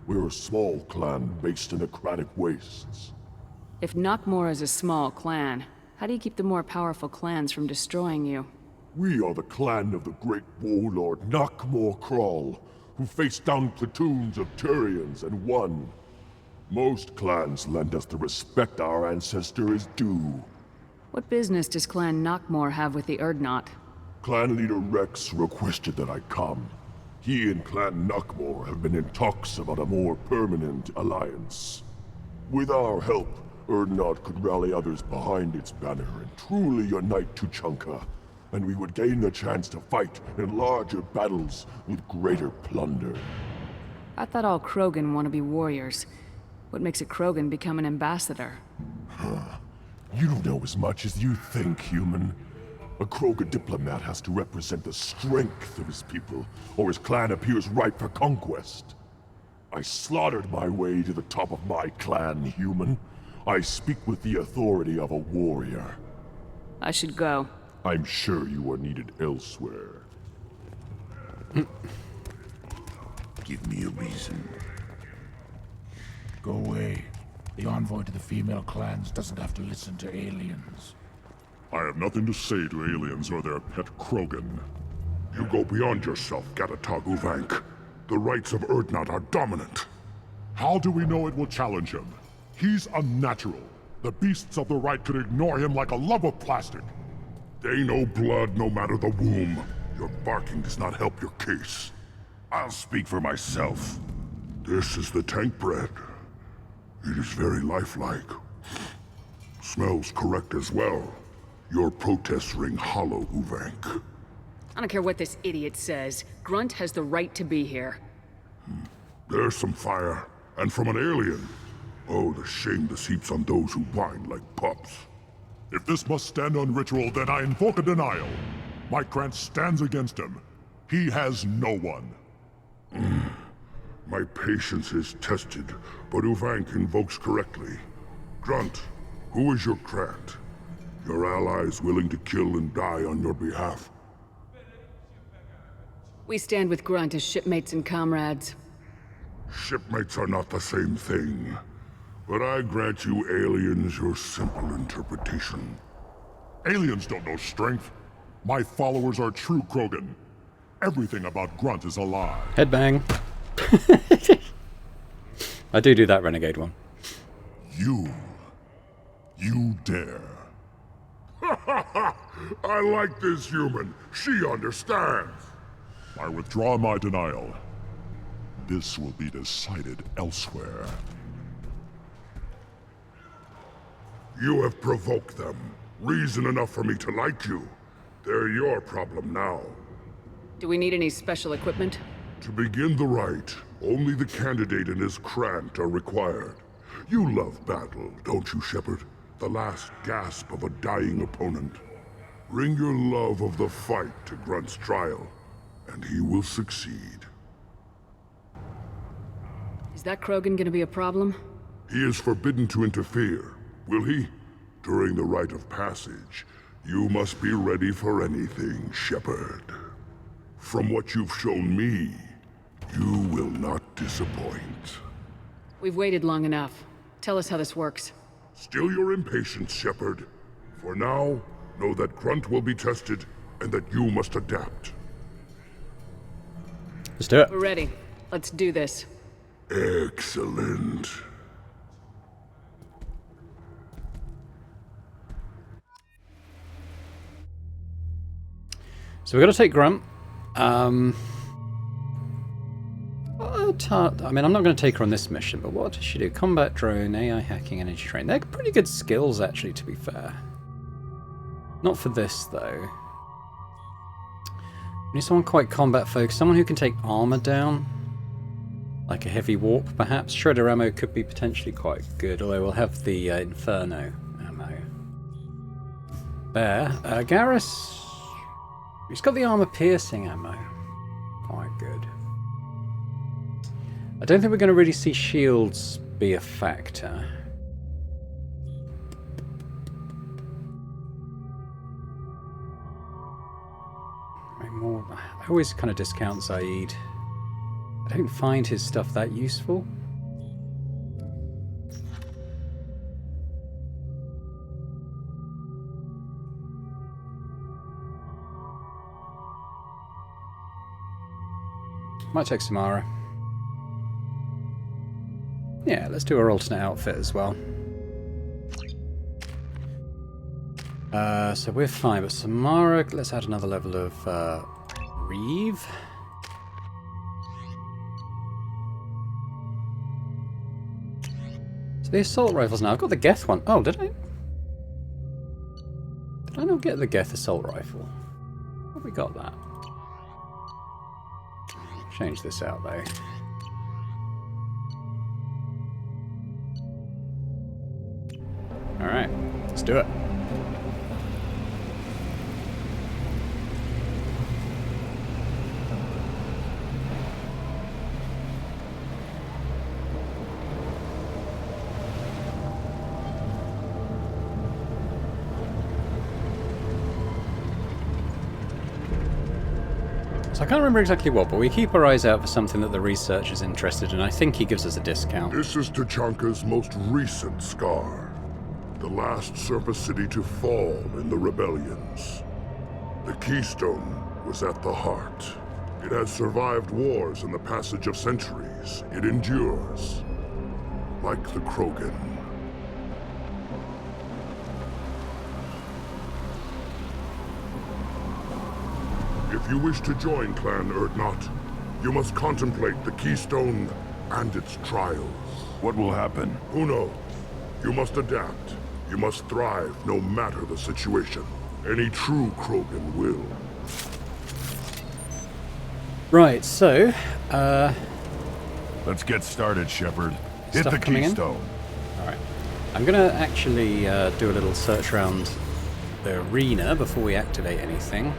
We're a small clan based in the Kratic Wastes. If Nakmor is a small clan, how do you keep the more powerful clans from destroying you? We are the clan of the great warlord Nakmor Krall, who faced down platoons of Turians and won. Most clans lend us the respect our ancestor is due. What business does Clan Nakmor have with the Urdnot? Clan leader Rex requested that I come. He and Clan Nakmor have been in talks about a more permanent alliance. With our help, Urdnot could rally others behind its banner and truly unite Tuchanka, and we would gain the chance to fight in larger battles with greater plunder. I thought all Krogan want to be warriors. What makes a Krogan become an ambassador? You don't know as much as you think, human. A Krogan diplomat has to represent the strength of his people, or his clan appears ripe for conquest. I slaughtered my way to the top of my clan, human. I speak with the authority of a warrior. I should go. I'm sure you are needed elsewhere. Give me a reason. Go away. The envoy to the female clans doesn't have to listen to aliens. I have nothing to say to aliens or their pet Krogan. You go beyond yourself, Gatatog Uvank. The rights of Urdnot are dominant. How do we know it will challenge him? He's unnatural. The beasts of the right could ignore him like a lump of plastic. They know blood no matter the womb. Your barking does not help your case. I'll speak for myself. This is the tank bread. It is very lifelike. Smells correct as well. Your protests ring hollow, Uvank. I don't care what this idiot says. Grunt has the right to be here. There's some fire, and from an alien. Oh, the shame this heaps on those who whine like pups. If this must stand on ritual, then I invoke a denial. My Krantz stands against him. He has no one. My patience is tested, but Uvank invokes correctly. Grunt, who is your Krant? Your allies willing to kill and die on your behalf? We stand with Grunt as shipmates and comrades. Shipmates are not the same thing. But I grant you aliens your simple interpretation. Aliens don't know strength. My followers are true Krogan. Everything about Grunt is a lie. Headbang. I do that renegade one. You dare. I like this human. She understands. I withdraw my denial. This will be decided elsewhere. You have provoked them. Reason enough for me to like you. They're your problem now. Do we need any special equipment? To begin the rite, only the candidate and his Krant are required. You love battle, don't you, Shepard? The last gasp of a dying opponent. Bring your love of the fight to Grunt's trial, and he will succeed. Is that Krogan gonna be a problem? He is forbidden to interfere, will he? During the rite of passage, you must be ready for anything, Shepard. From what you've shown me, you will not disappoint. We've waited long enough. Tell us how this works. Still your impatience, Shepard. For now, know that Grunt will be tested, and that you must adapt. Let's do it. We're ready. Let's do this. Excellent. So we've got to take Grunt. I mean, I'm not going to take her on this mission, but what does she do? Combat drone, AI hacking, energy train. They're pretty good skills, actually, to be fair. Not for this, though. We need someone quite combat focused. Someone who can take armor down. Like a heavy warp, perhaps. Shredder ammo could be potentially quite good, although we'll have the Inferno ammo. Bear. Garrus. He's got the armor piercing ammo. Quite good. I don't think we're going to really see shields be a factor. I always kind of discount Zaid. I don't find his stuff that useful. Might take Samara. Yeah, let's do her alternate outfit as well. So we're fine, but Samara, let's add another level of Reeve. So the assault rifles now. I've got the Geth one. Oh, did I? Did I not get the Geth assault rifle? Have we got that? Change this out though. Alright, let's do it. I can't remember exactly what, but we keep our eyes out for something that the researcher's interested in. I think he gives us a discount. This is Tachanka's most recent scar. The last surface city to fall in the rebellions. The Keystone was at the heart. It has survived wars and the passage of centuries. It endures. Like the Krogan. If you wish to join Clan Urdnot, you must contemplate the Keystone and its trials. What will happen? Who knows? You must adapt. You must thrive no matter the situation. Any true Krogan will. Right, so, let's get started, Shepard. Hit the Keystone. Alright. I'm gonna actually do a little search around the arena before we activate anything.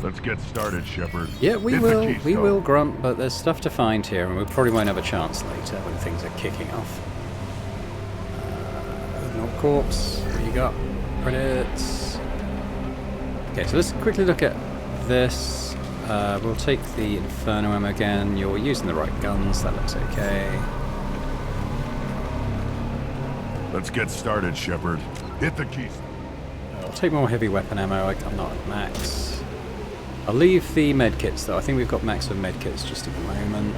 Let's get started, Shepard. Yeah, we will, Grunt, but there's stuff to find here, and we probably won't have a chance later when things are kicking off. Not corpse, what do you got? Credits. Okay, so let's quickly look at this. We'll take the Inferno ammo again. You're using the right guns, that looks okay. Let's get started, Shepard. Hit the keys. I'll take more heavy weapon ammo. I'm not at max. I'll leave the medkits though. I think we've got maximum medkits just at the moment.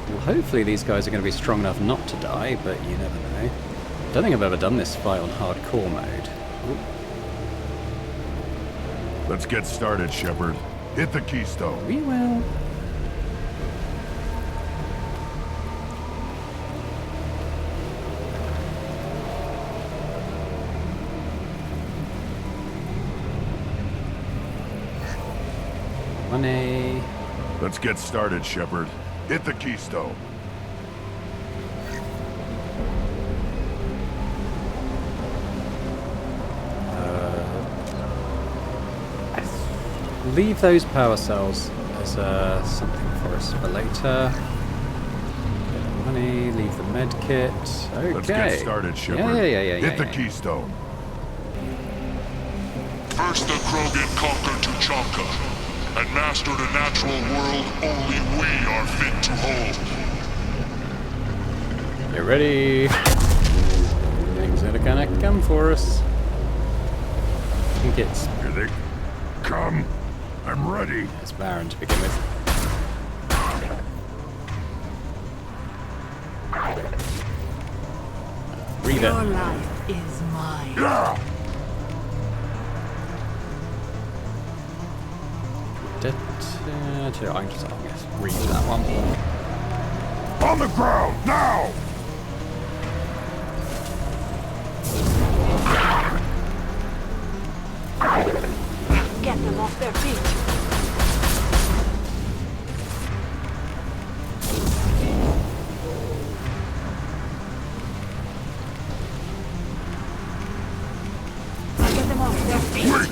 Well, hopefully these guys are going to be strong enough not to die, but you never know. I don't think I've ever done this fight on hardcore mode. Ooh. Let's get started, Shepard. Hit the Keystone. We will. Money. Let's get started, Shepard. Hit the Keystone. Leave those power cells as something for us for later. Money, leave the med kit. Okay. Let's get started, Shepard. Yeah. Hit the Keystone. First the Krogan conquered Tachanka and mastered a natural world only we are fit to hold. Get ready. Things that are gonna come for us. I think it's... Here they come. I'm ready. It's Baron to begin with. Read Your life is mine. Yeah. I guess read that one. On the ground, now! Get them off their feet. Get them off their feet. Quick!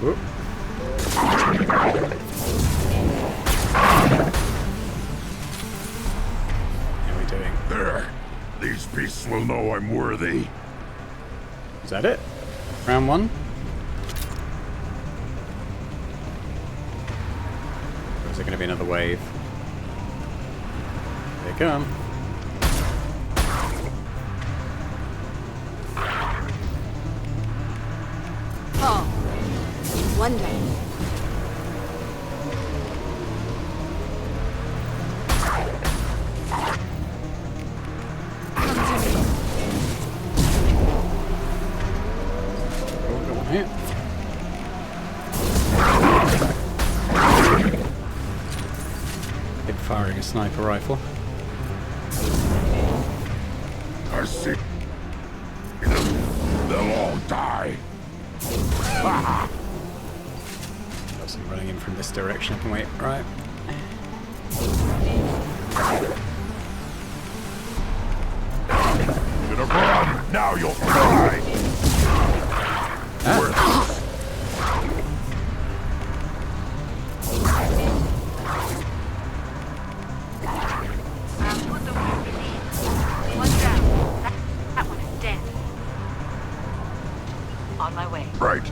Whoop. How are we doing? There. These beasts will know I'm worthy. Is that it? Round one? Or is there going to be another wave? Here they come. Oh. One day. Oh, go on here. firing a sniper rifle. I see them. They'll all die. Got some running in from this direction. I can wait. Right. To the ground. Now you'll die. One down. That one is dead. On my way. Right.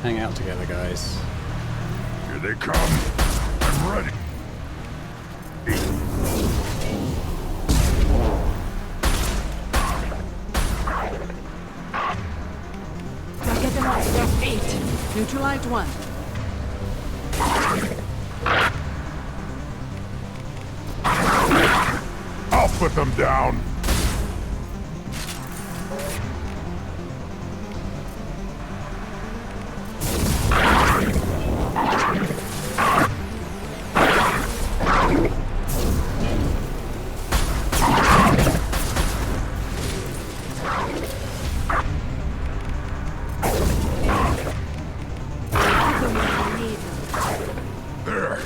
Hang out together, guys. Here they come. I'm ready. Now get them off their feet. Neutralized one. I'll put them down. There.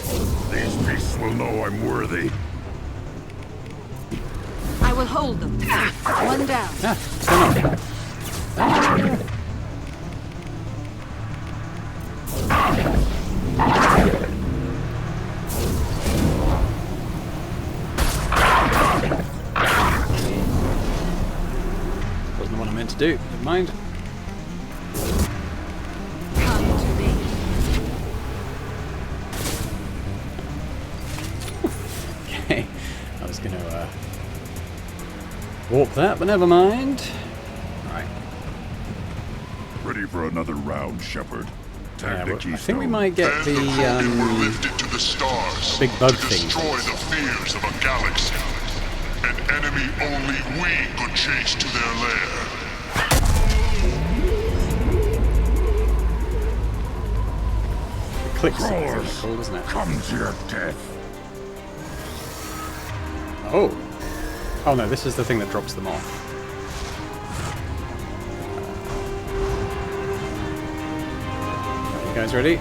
These beasts will know I'm worthy. I will hold them. One down. Yeah, what's going on? Wasn't what I meant to do. Never mind. Come to me. Okay, I was going to warp that, but never mind. Right. Ready for another round, Shepard. Yeah, Tag the well, I keystone. think we might get Then the Krogan were the lifted to the stars big bug to thing. destroy the fears of a galaxy. An enemy only we could chase to their lair. The click sound Crawlers, is cool, isn't it? come to your death. Oh. Oh no, this is the thing that drops them off. You guys ready?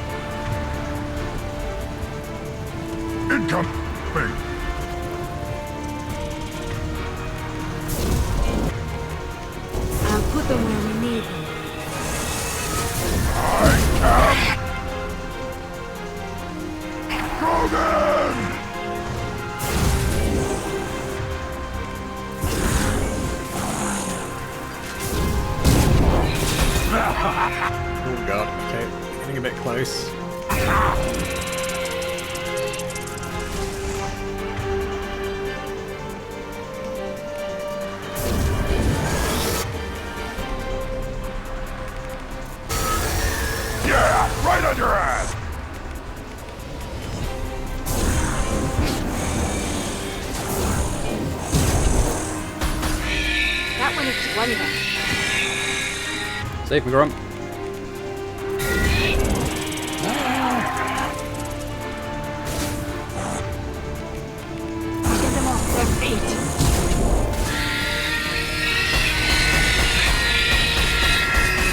Incoming. I'll put them where we need them. Krogan! Oh god, okay, getting a bit close. Yeah, right on your ass! That one is one down. Safe, McGrum. Get them off their feet.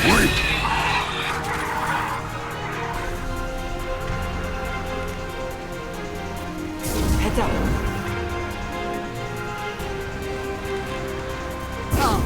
Wait! Heads up. Come.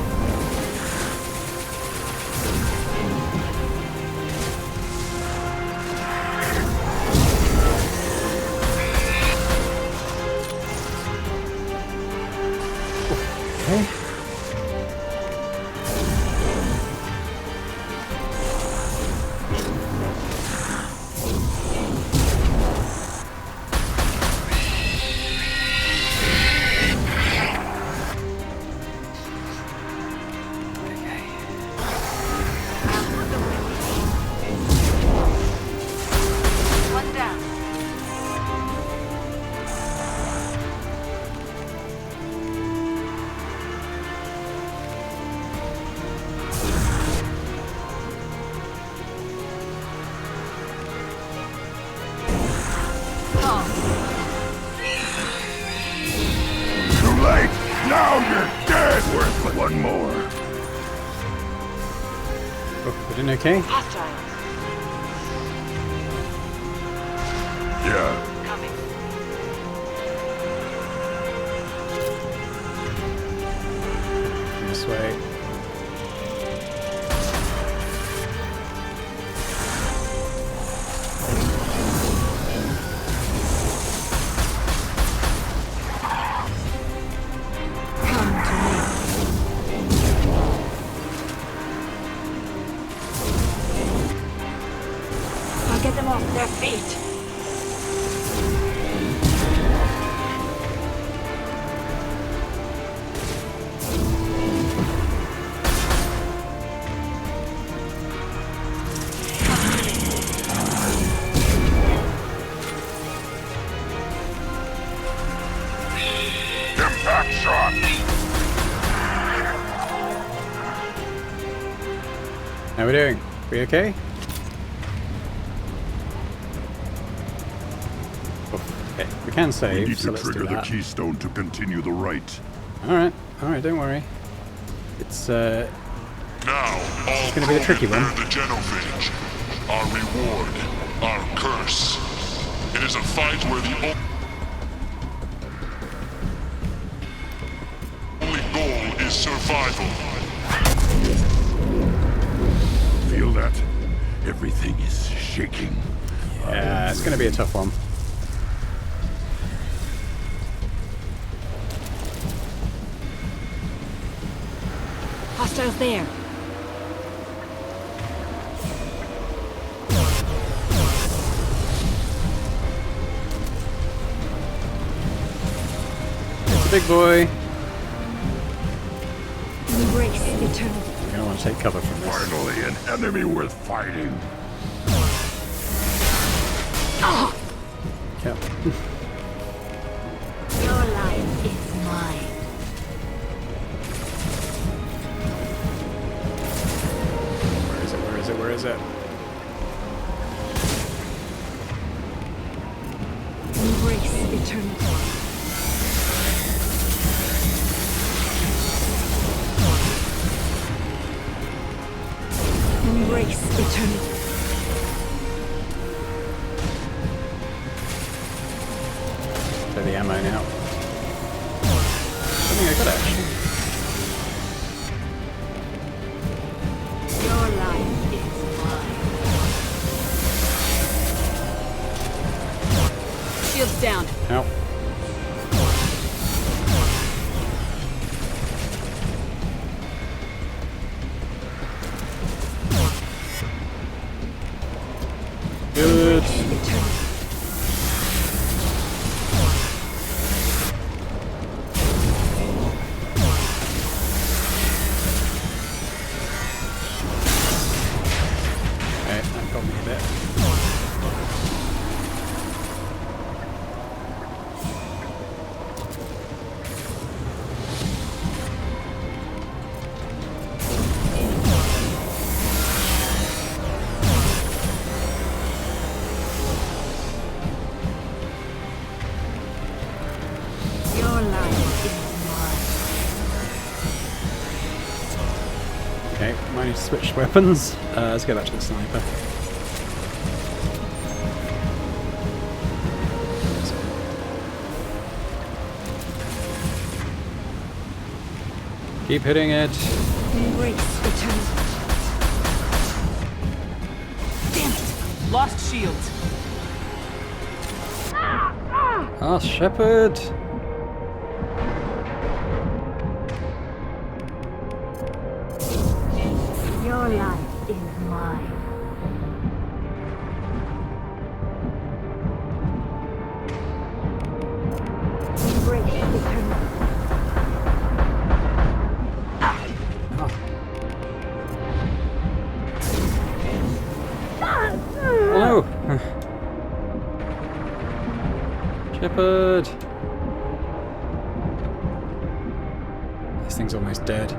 we doing okay? Hostiles. Yeah. Coming. This way. I'll get them off their feet. Impact shot. How we doing? We okay? Okay, we can save, We need so to let's do trigger the that. keystone to continue the rite. Alright, don't worry. It's Now, all gonna be a tricky Krogan one. bear the genophage. Our reward, our curse. It is a fight where the only goal is survival. Feel that? Everything is shaking. Yeah, it's gonna be a tough one. Hostiles there. It's a big boy. Embrace eternity. We're gonna want to take cover from this. Finally, an enemy worth fighting. Yep. Your life is mine. Where is it? Embrace eternity. Embrace eternity. For the ammo now. I think I got it actually. Your life is mine. Shields down. Ow. Good. Okay, that got me a bit. Your life is mine. Okay, might need to switch weapons. Let's go back to the sniper. Keep hitting it. Embrace eternity. Damn it! Lost shields. Ah, Shepard. Your life is mine. Embrace eternity. Oh no! Shepard! This thing's almost dead.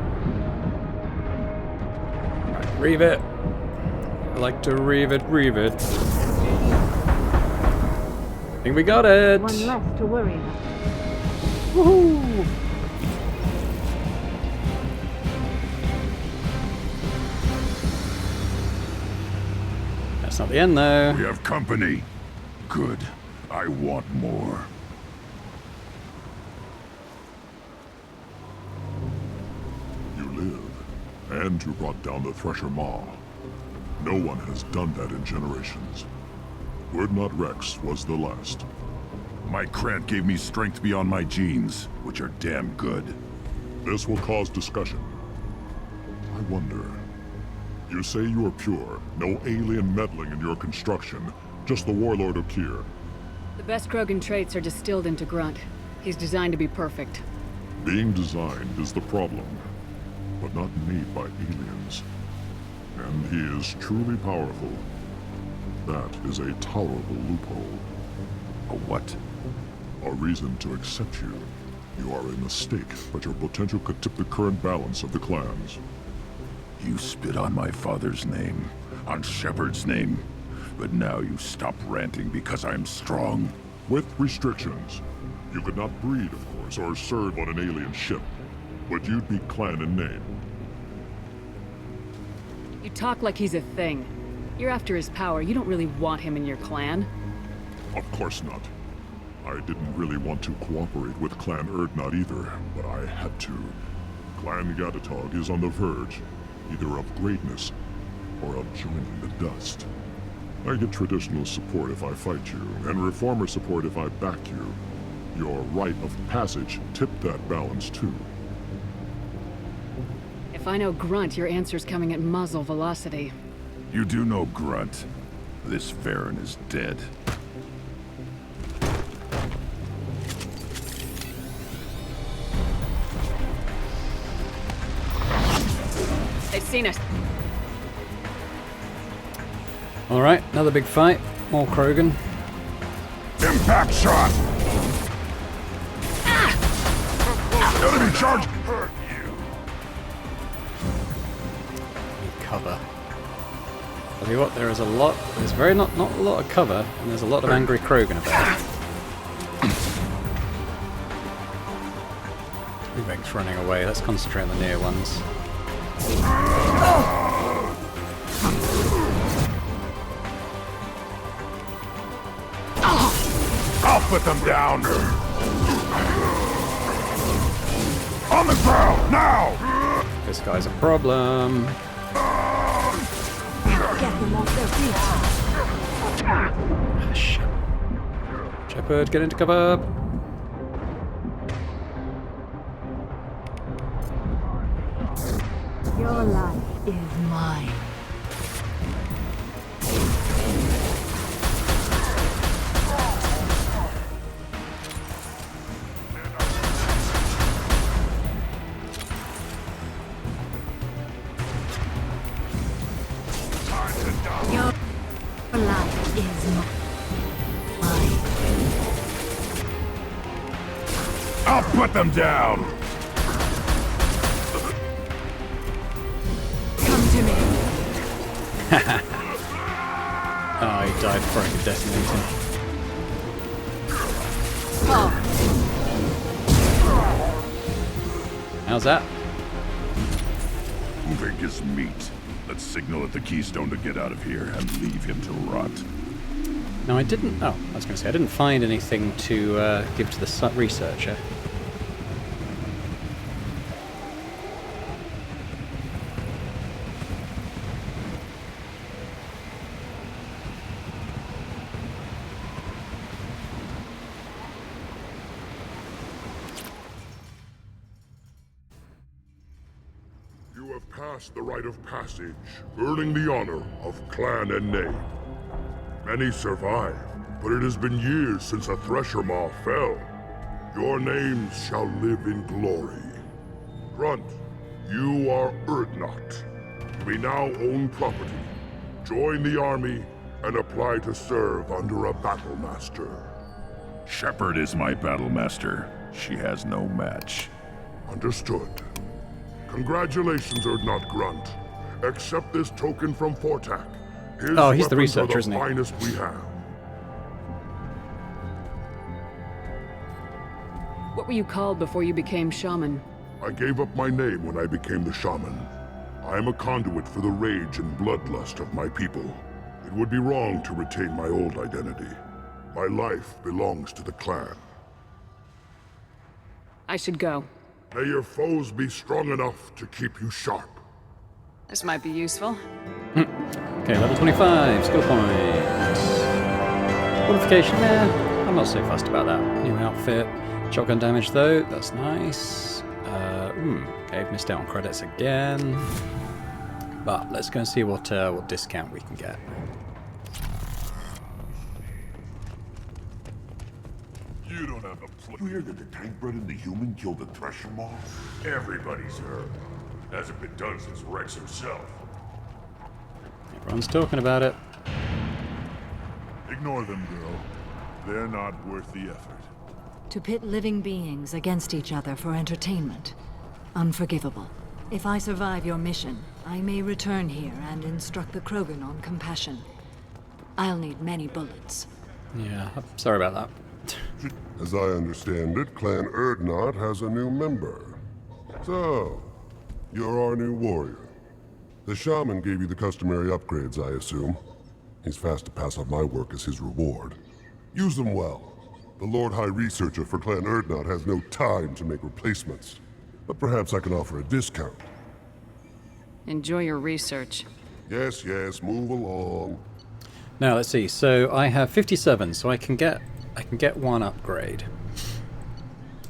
Right, reeve it. I like to reeve it, reeve it. I think we got it! One less to worry about. Woohoo! That's not the end, though. We have company. Good. I want more. You live, and you brought down the Thresher Maw. No one has done that in generations. Urdnot Rex was the last. My Krant gave me strength beyond my genes, which are damn good. This will cause discussion. I wonder... You say you are pure, no alien meddling in your construction, just the warlord Okir. The best Krogan traits are distilled into Grunt. He's designed to be perfect. Being designed is the problem, but not made by aliens. And he is truly powerful. That is a tolerable loophole. A what? A reason to accept you. You are a mistake, but your potential could tip the current balance of the clans. You spit on my father's name, on Shepard's name, but now you stop ranting because I'm strong. With restrictions. You could not breed, of course, or serve on an alien ship, but you'd be clan in name. You talk like he's a thing. You're after his power. You don't really want him in your clan. Of course not. I didn't really want to cooperate with Clan Urdnot either, but I had to. Clan Gatatog is on the verge, either of greatness or of joining the dust. I get traditional support if I fight you, and reformer support if I back you. Your rite of passage tipped that balance too. If I know Grunt, your answer's coming at muzzle velocity. You do know Grunt. This Farron is dead. They've seen us. Alright, another big fight. More Krogan. Impact shot! Enemy charge! Cover. I'll tell you what, there's not a lot of cover, and there's a lot of angry Krogan about. Everything's running away. Let's concentrate on the near ones. I'll put them down! On the ground, now! This guy's a problem. Get them off their feet. Ah, shit. Shepard, get into cover! Your life is mine. Your life is mine. I'll put them down! Come to me. Oh, he died before I could detonate him. Oh. How's that? Moving is meat. Let's signal at the Keystone to get out of here and leave him to rot. No, I didn't. Oh, I was going to say, I didn't find anything to give to the researcher. You have passed the rite of passage, earning the honor of clan and name. Many survive, but it has been years since a Thresher Maw fell. Your names shall live in glory. Grunt, you are Urdnot. We now own property. Join the army and apply to serve under a battle master. Shepard is my battle master. She has no match. Understood. Congratulations, Urdnot Grunt. Accept this token from Fortak. His Oh, he's the weapons are researcher, isn't he? finest we have. What were you called before you became shaman? I gave up my name when I became the shaman. I am a conduit for the rage and bloodlust of my people. It would be wrong to retain my old identity. My life belongs to the clan. I should go. May your foes be strong enough to keep you sharp. This might be useful. Okay, level 25, skill point. Qualification there. I'm not so fussed about that. New outfit. Shotgun damage though, that's nice. Okay, I've missed out on credits again. But let's go and see what discount we can get. You don't have a You hear that the tank bred and the human killed the Thresher Maw? Everybody's heard. Hasn't been done since Rex himself. Everyone's talking about it. Ignore them, girl. They're not worth the effort. To pit living beings against each other for entertainment. Unforgivable. If I survive your mission, I may return here and instruct the Krogan on compassion. I'll need many bullets. Yeah, I'm sorry about that. As I understand it, Clan Urdnot has a new member. So, you're our new warrior. The shaman gave you the customary upgrades, I assume. He's fast to pass on my work as his reward. Use them well. The Lord High Researcher for Clan Urdnot has no time to make replacements. But perhaps I can offer a discount. Enjoy your research. Yes, move along. Now let's see. So I have 57, so I can get one upgrade.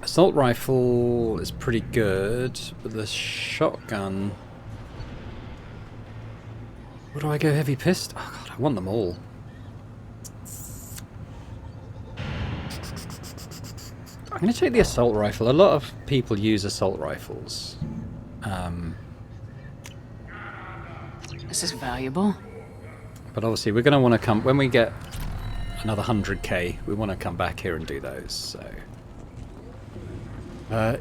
Assault rifle is pretty good, but the shotgun. What do I go heavy pist? Oh god, I want them all. I'm going to take the assault rifle. A lot of people use assault rifles. This is valuable. But obviously we're going to want to come... When we get another 100k, we want to come back here and do those, so...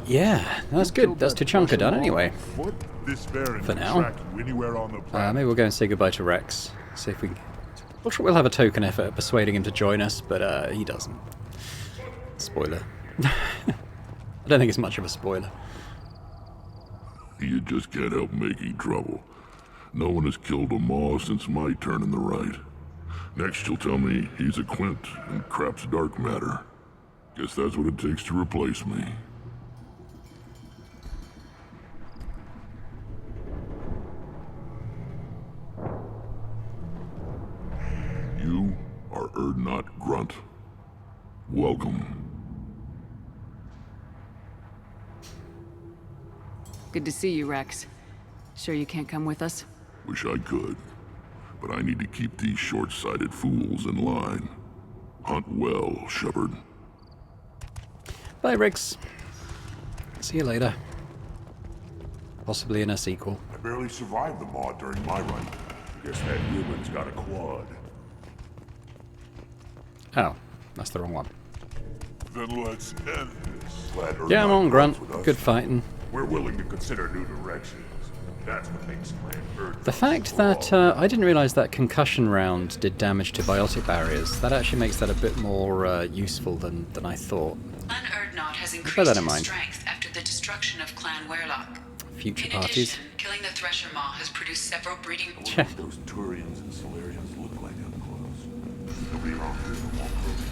yeah, that's good. That's Tuchanka done anyway. For now. Maybe we'll go and say goodbye to Rex. See if we... I'm sure we'll have a token effort at persuading him to join us, but he doesn't. Spoiler. I don't think it's much of a spoiler. You just can't help making trouble. No one has killed a Maw since my turn in the right. Next you'll tell me he's a Quint and crap's dark matter. Guess that's what it takes to replace me. You are Urdnot Grunt. Welcome. Good to see you, Rex. Sure you can't come with us? Wish I could, but I need to keep these short-sighted fools in line. Hunt well, Shepard. Bye, Rex. See you later. Possibly in a sequel. I barely survived the Maw during my run. Guess that human's got a quad. Oh, that's the wrong one. Then let's end this. Yeah, I'm on, Grunt. Good fighting. We're willing to consider new directions. That's what makes Clan Urdnot. The fact that I didn't realize that concussion round did damage to biotic barriers, that actually makes that a bit more useful than I thought. Clan Urdnot has Bear increased that in its mind. strength after the destruction of Clan Werlock. Future In parties. addition, killing the Thresher Maw has produced several breeding... Those Turians and Solarians look like up close. Nobody around here who won't prove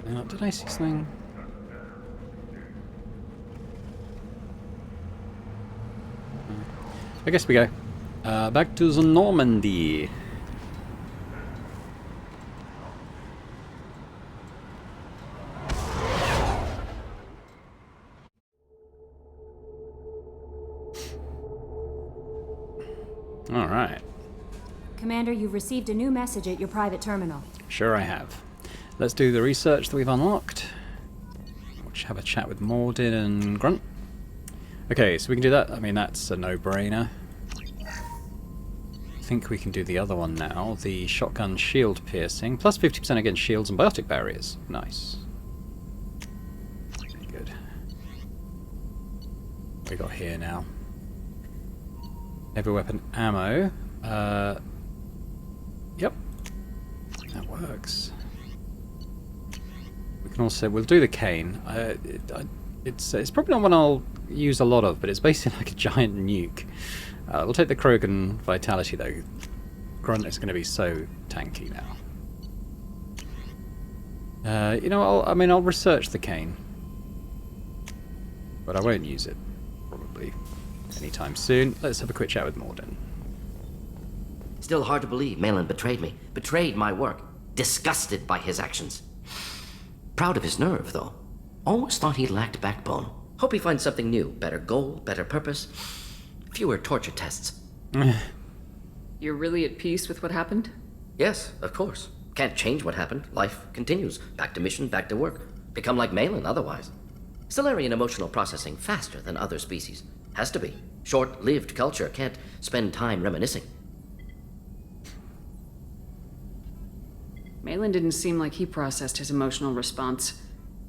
Now, did I see something? I guess we go. Back to the Normandy. Alright. Commander, you've received a new message at your private terminal. Sure I have. Let's do the research that we've unlocked. We'll have a chat with Mordin and Grunt. Okay, so we can do that. I mean, that's a no-brainer. I think we can do the other one now. The shotgun shield piercing. Plus 50% against shields and biotic barriers. Nice. Very good. What we got here now? Heavy weapon ammo. Yep. That works. We can also... We'll do the cane. It's probably not one I'll use a lot of, but it's basically like a giant nuke. We'll take the Krogan Vitality, though. Grunt is going to be so tanky now. You know, I'll research the cane. But I won't use it, probably, anytime soon. Let's have a quick chat with Morden. Still hard to believe Malin betrayed me. Betrayed my work. Disgusted by his actions. Proud of his nerve, though. Almost thought he lacked backbone. Hope he finds something new. Better goal, better purpose. Fewer torture tests. You're really at peace with what happened? Yes, of course. Can't change what happened. Life continues. Back to mission, back to work. Become like Malin otherwise. Solarian emotional processing faster than other species. Has to be. Short-lived culture can't spend time reminiscing. Malin didn't seem like he processed his emotional response.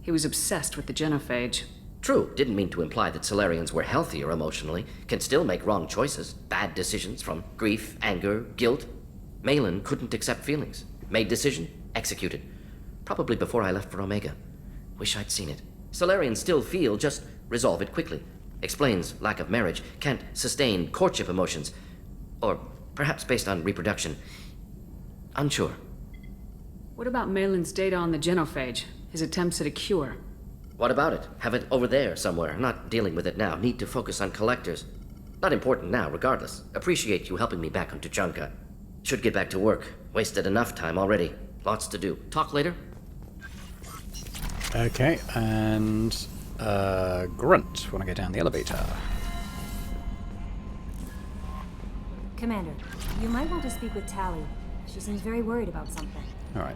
He was obsessed with the genophage. True, didn't mean to imply that Solarians were healthier emotionally, can still make wrong choices, bad decisions from grief, anger, guilt. Malin couldn't accept feelings. Made decision, executed. Probably before I left for Omega. Wish I'd seen it. Solarians still feel, just resolve it quickly. Explains lack of marriage, can't sustain courtship emotions. Or perhaps based on reproduction. Unsure. What about Malin's data on the genophage? His attempts at a cure? What about it? Have it over there somewhere. Not dealing with it now. Need to focus on collectors. Not important now, regardless. Appreciate you helping me back on Tuchanka. Should get back to work. Wasted enough time already. Lots to do. Talk later? Okay, and Grunt, want to go down the elevator? Commander, you might want to speak with Tali. She seems very worried about something. Alright.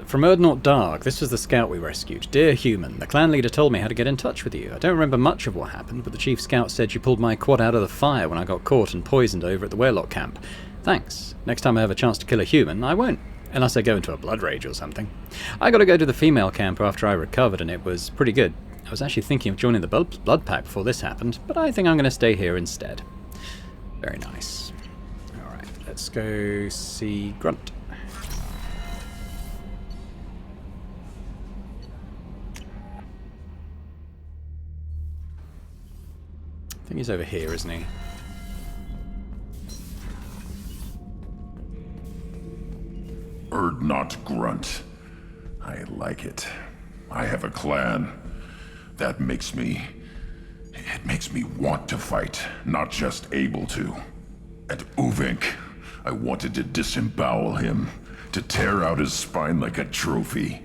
From Erdnort Dark, this was the scout we rescued. Dear human, the clan leader told me how to get in touch with you. I don't remember much of what happened, but the chief scout said you pulled my quad out of the fire when I got caught and poisoned over at the Warlock camp. Thanks. Next time I have a chance to kill a human, I won't. Unless I go into a blood rage or something. I got to go to the female camp after I recovered, and it was pretty good. I was actually thinking of joining the blood pack before this happened, but I think I'm going to stay here instead. Very nice. Alright, let's go see Grunt. I think he's over here, isn't he? Erdnot Grunt. I like it. I have a clan. That makes me... It makes me want to fight, not just able to. At Uvink, I wanted to disembowel him, to tear out his spine like a trophy.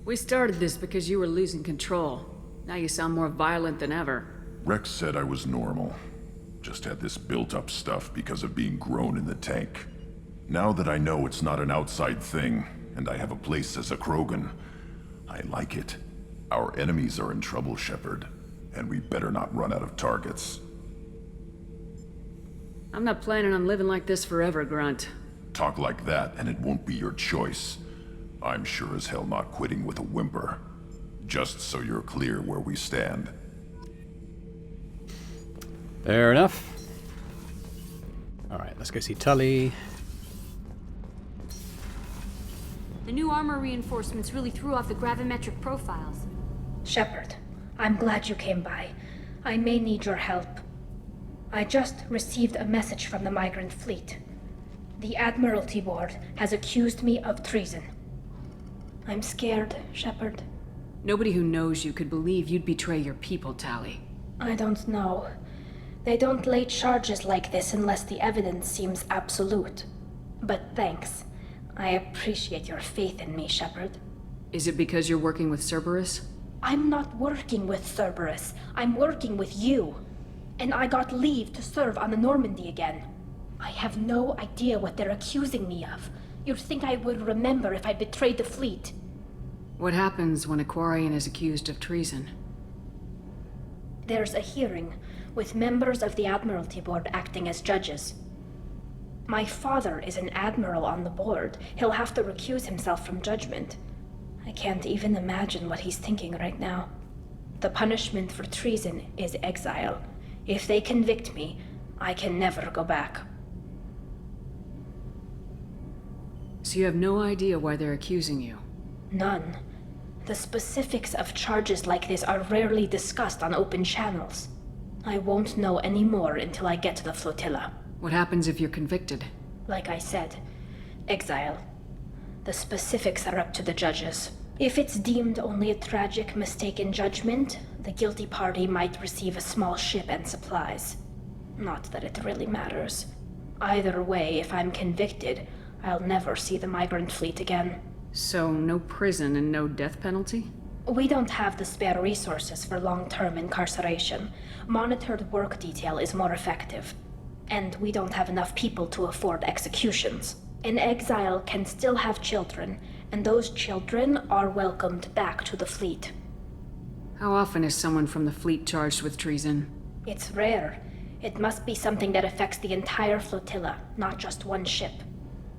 We started this because you were losing control. Now you sound more violent than ever. Rex said I was normal. Just had this built-up stuff because of being grown in the tank. Now that I know it's not an outside thing, and I have a place as a Krogan, I like it. Our enemies are in trouble, Shepard, and we better not run out of targets. I'm not planning on living like this forever, Grunt. Talk like that, and it won't be your choice. I'm sure as hell not quitting with a whimper. Just so you're clear where we stand. Fair enough. Alright, let's go see Tully. The new armor reinforcements really threw off the gravimetric profiles. Shepard, I'm glad you came by. I may need your help. I just received a message from the migrant fleet. The Admiralty Board has accused me of treason. I'm scared, Shepard. Nobody who knows you could believe you'd betray your people, Tali. I don't know. They don't lay charges like this unless the evidence seems absolute. But thanks. I appreciate your faith in me, Shepard. Is it because you're working with Cerberus? I'm not working with Cerberus. I'm working with you. And I got leave to serve on the Normandy again. I have no idea what they're accusing me of. You'd think I would remember if I betrayed the fleet. What happens when a Quarian is accused of treason? There's a hearing, with members of the Admiralty Board acting as judges. My father is an admiral on the board. He'll have to recuse himself from judgment. I can't even imagine what he's thinking right now. The punishment for treason is exile. If they convict me, I can never go back. So you have no idea why they're accusing you? None. The specifics of charges like this are rarely discussed on open channels. I won't know any more until I get to the flotilla. What happens if you're convicted? Like I said, exile. The specifics are up to the judges. If it's deemed only a tragic mistake in judgment, the guilty party might receive a small ship and supplies. Not that it really matters. Either way, if I'm convicted, I'll never see the migrant fleet again. So, no prison and no death penalty? We don't have the spare resources for long-term incarceration. Monitored work detail is more effective. And we don't have enough people to afford executions. An exile can still have children, and those children are welcomed back to the fleet. How often is someone from the fleet charged with treason? It's rare. It must be something that affects the entire flotilla, not just one ship.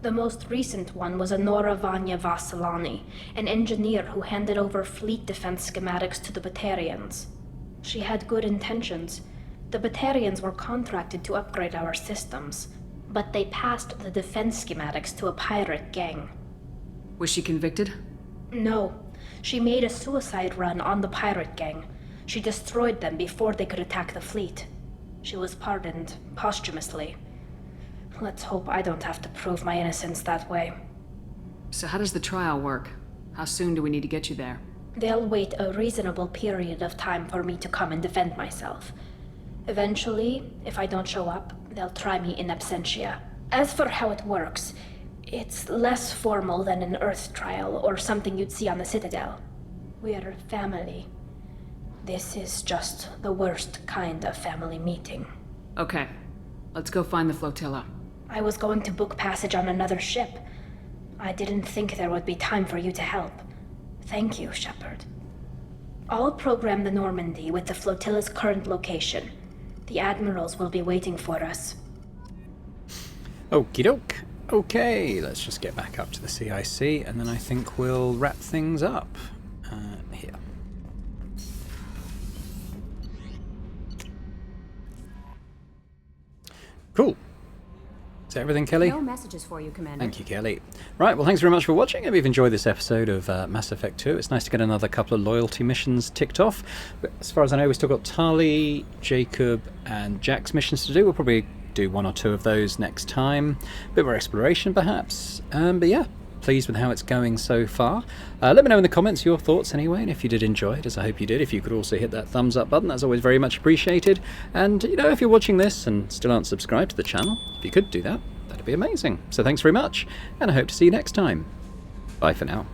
The most recent one was Honora Vanya Vassilani, an engineer who handed over fleet defense schematics to the Batarians. She had good intentions. The Batarians were contracted to upgrade our systems, but they passed the defense schematics to a pirate gang. Was she convicted? No. She made a suicide run on the pirate gang. She destroyed them before they could attack the fleet. She was pardoned posthumously. Let's hope I don't have to prove my innocence that way. So how does the trial work? How soon do we need to get you there? They'll wait a reasonable period of time for me to come and defend myself. Eventually, if I don't show up, they'll try me in absentia. As for how it works, it's less formal than an Earth trial or something you'd see on the Citadel. We're family. This is just the worst kind of family meeting. Okay, let's go find the flotilla. I was going to book passage on another ship. I didn't think there would be time for you to help. Thank you, Shepard. I'll program the Normandy with the flotilla's current location. The admirals will be waiting for us. Okie doke. Okay, let's just get back up to the CIC, and then I think we'll wrap things up here. Cool. Is that everything, Kelly? No messages for you, Commander. Thank you, Kelly. Right, well, thanks very much for watching. I hope you've enjoyed this episode of Mass Effect 2. It's nice to get another couple of loyalty missions ticked off. But as far as I know, we've still got Tali, Jacob, and Jack's missions to do. We'll probably do one or two of those next time. A bit more exploration, perhaps. But yeah, pleased with how it's going so far. Let me know in the comments your thoughts anyway, and if you did enjoy it, as I hope you did, if you could also hit that thumbs up button, that's always very much appreciated. And, you know, if you're watching this and still aren't subscribed to the channel, if you could do that, that'd be amazing. So thanks very much, and I hope to see you next time. Bye for now.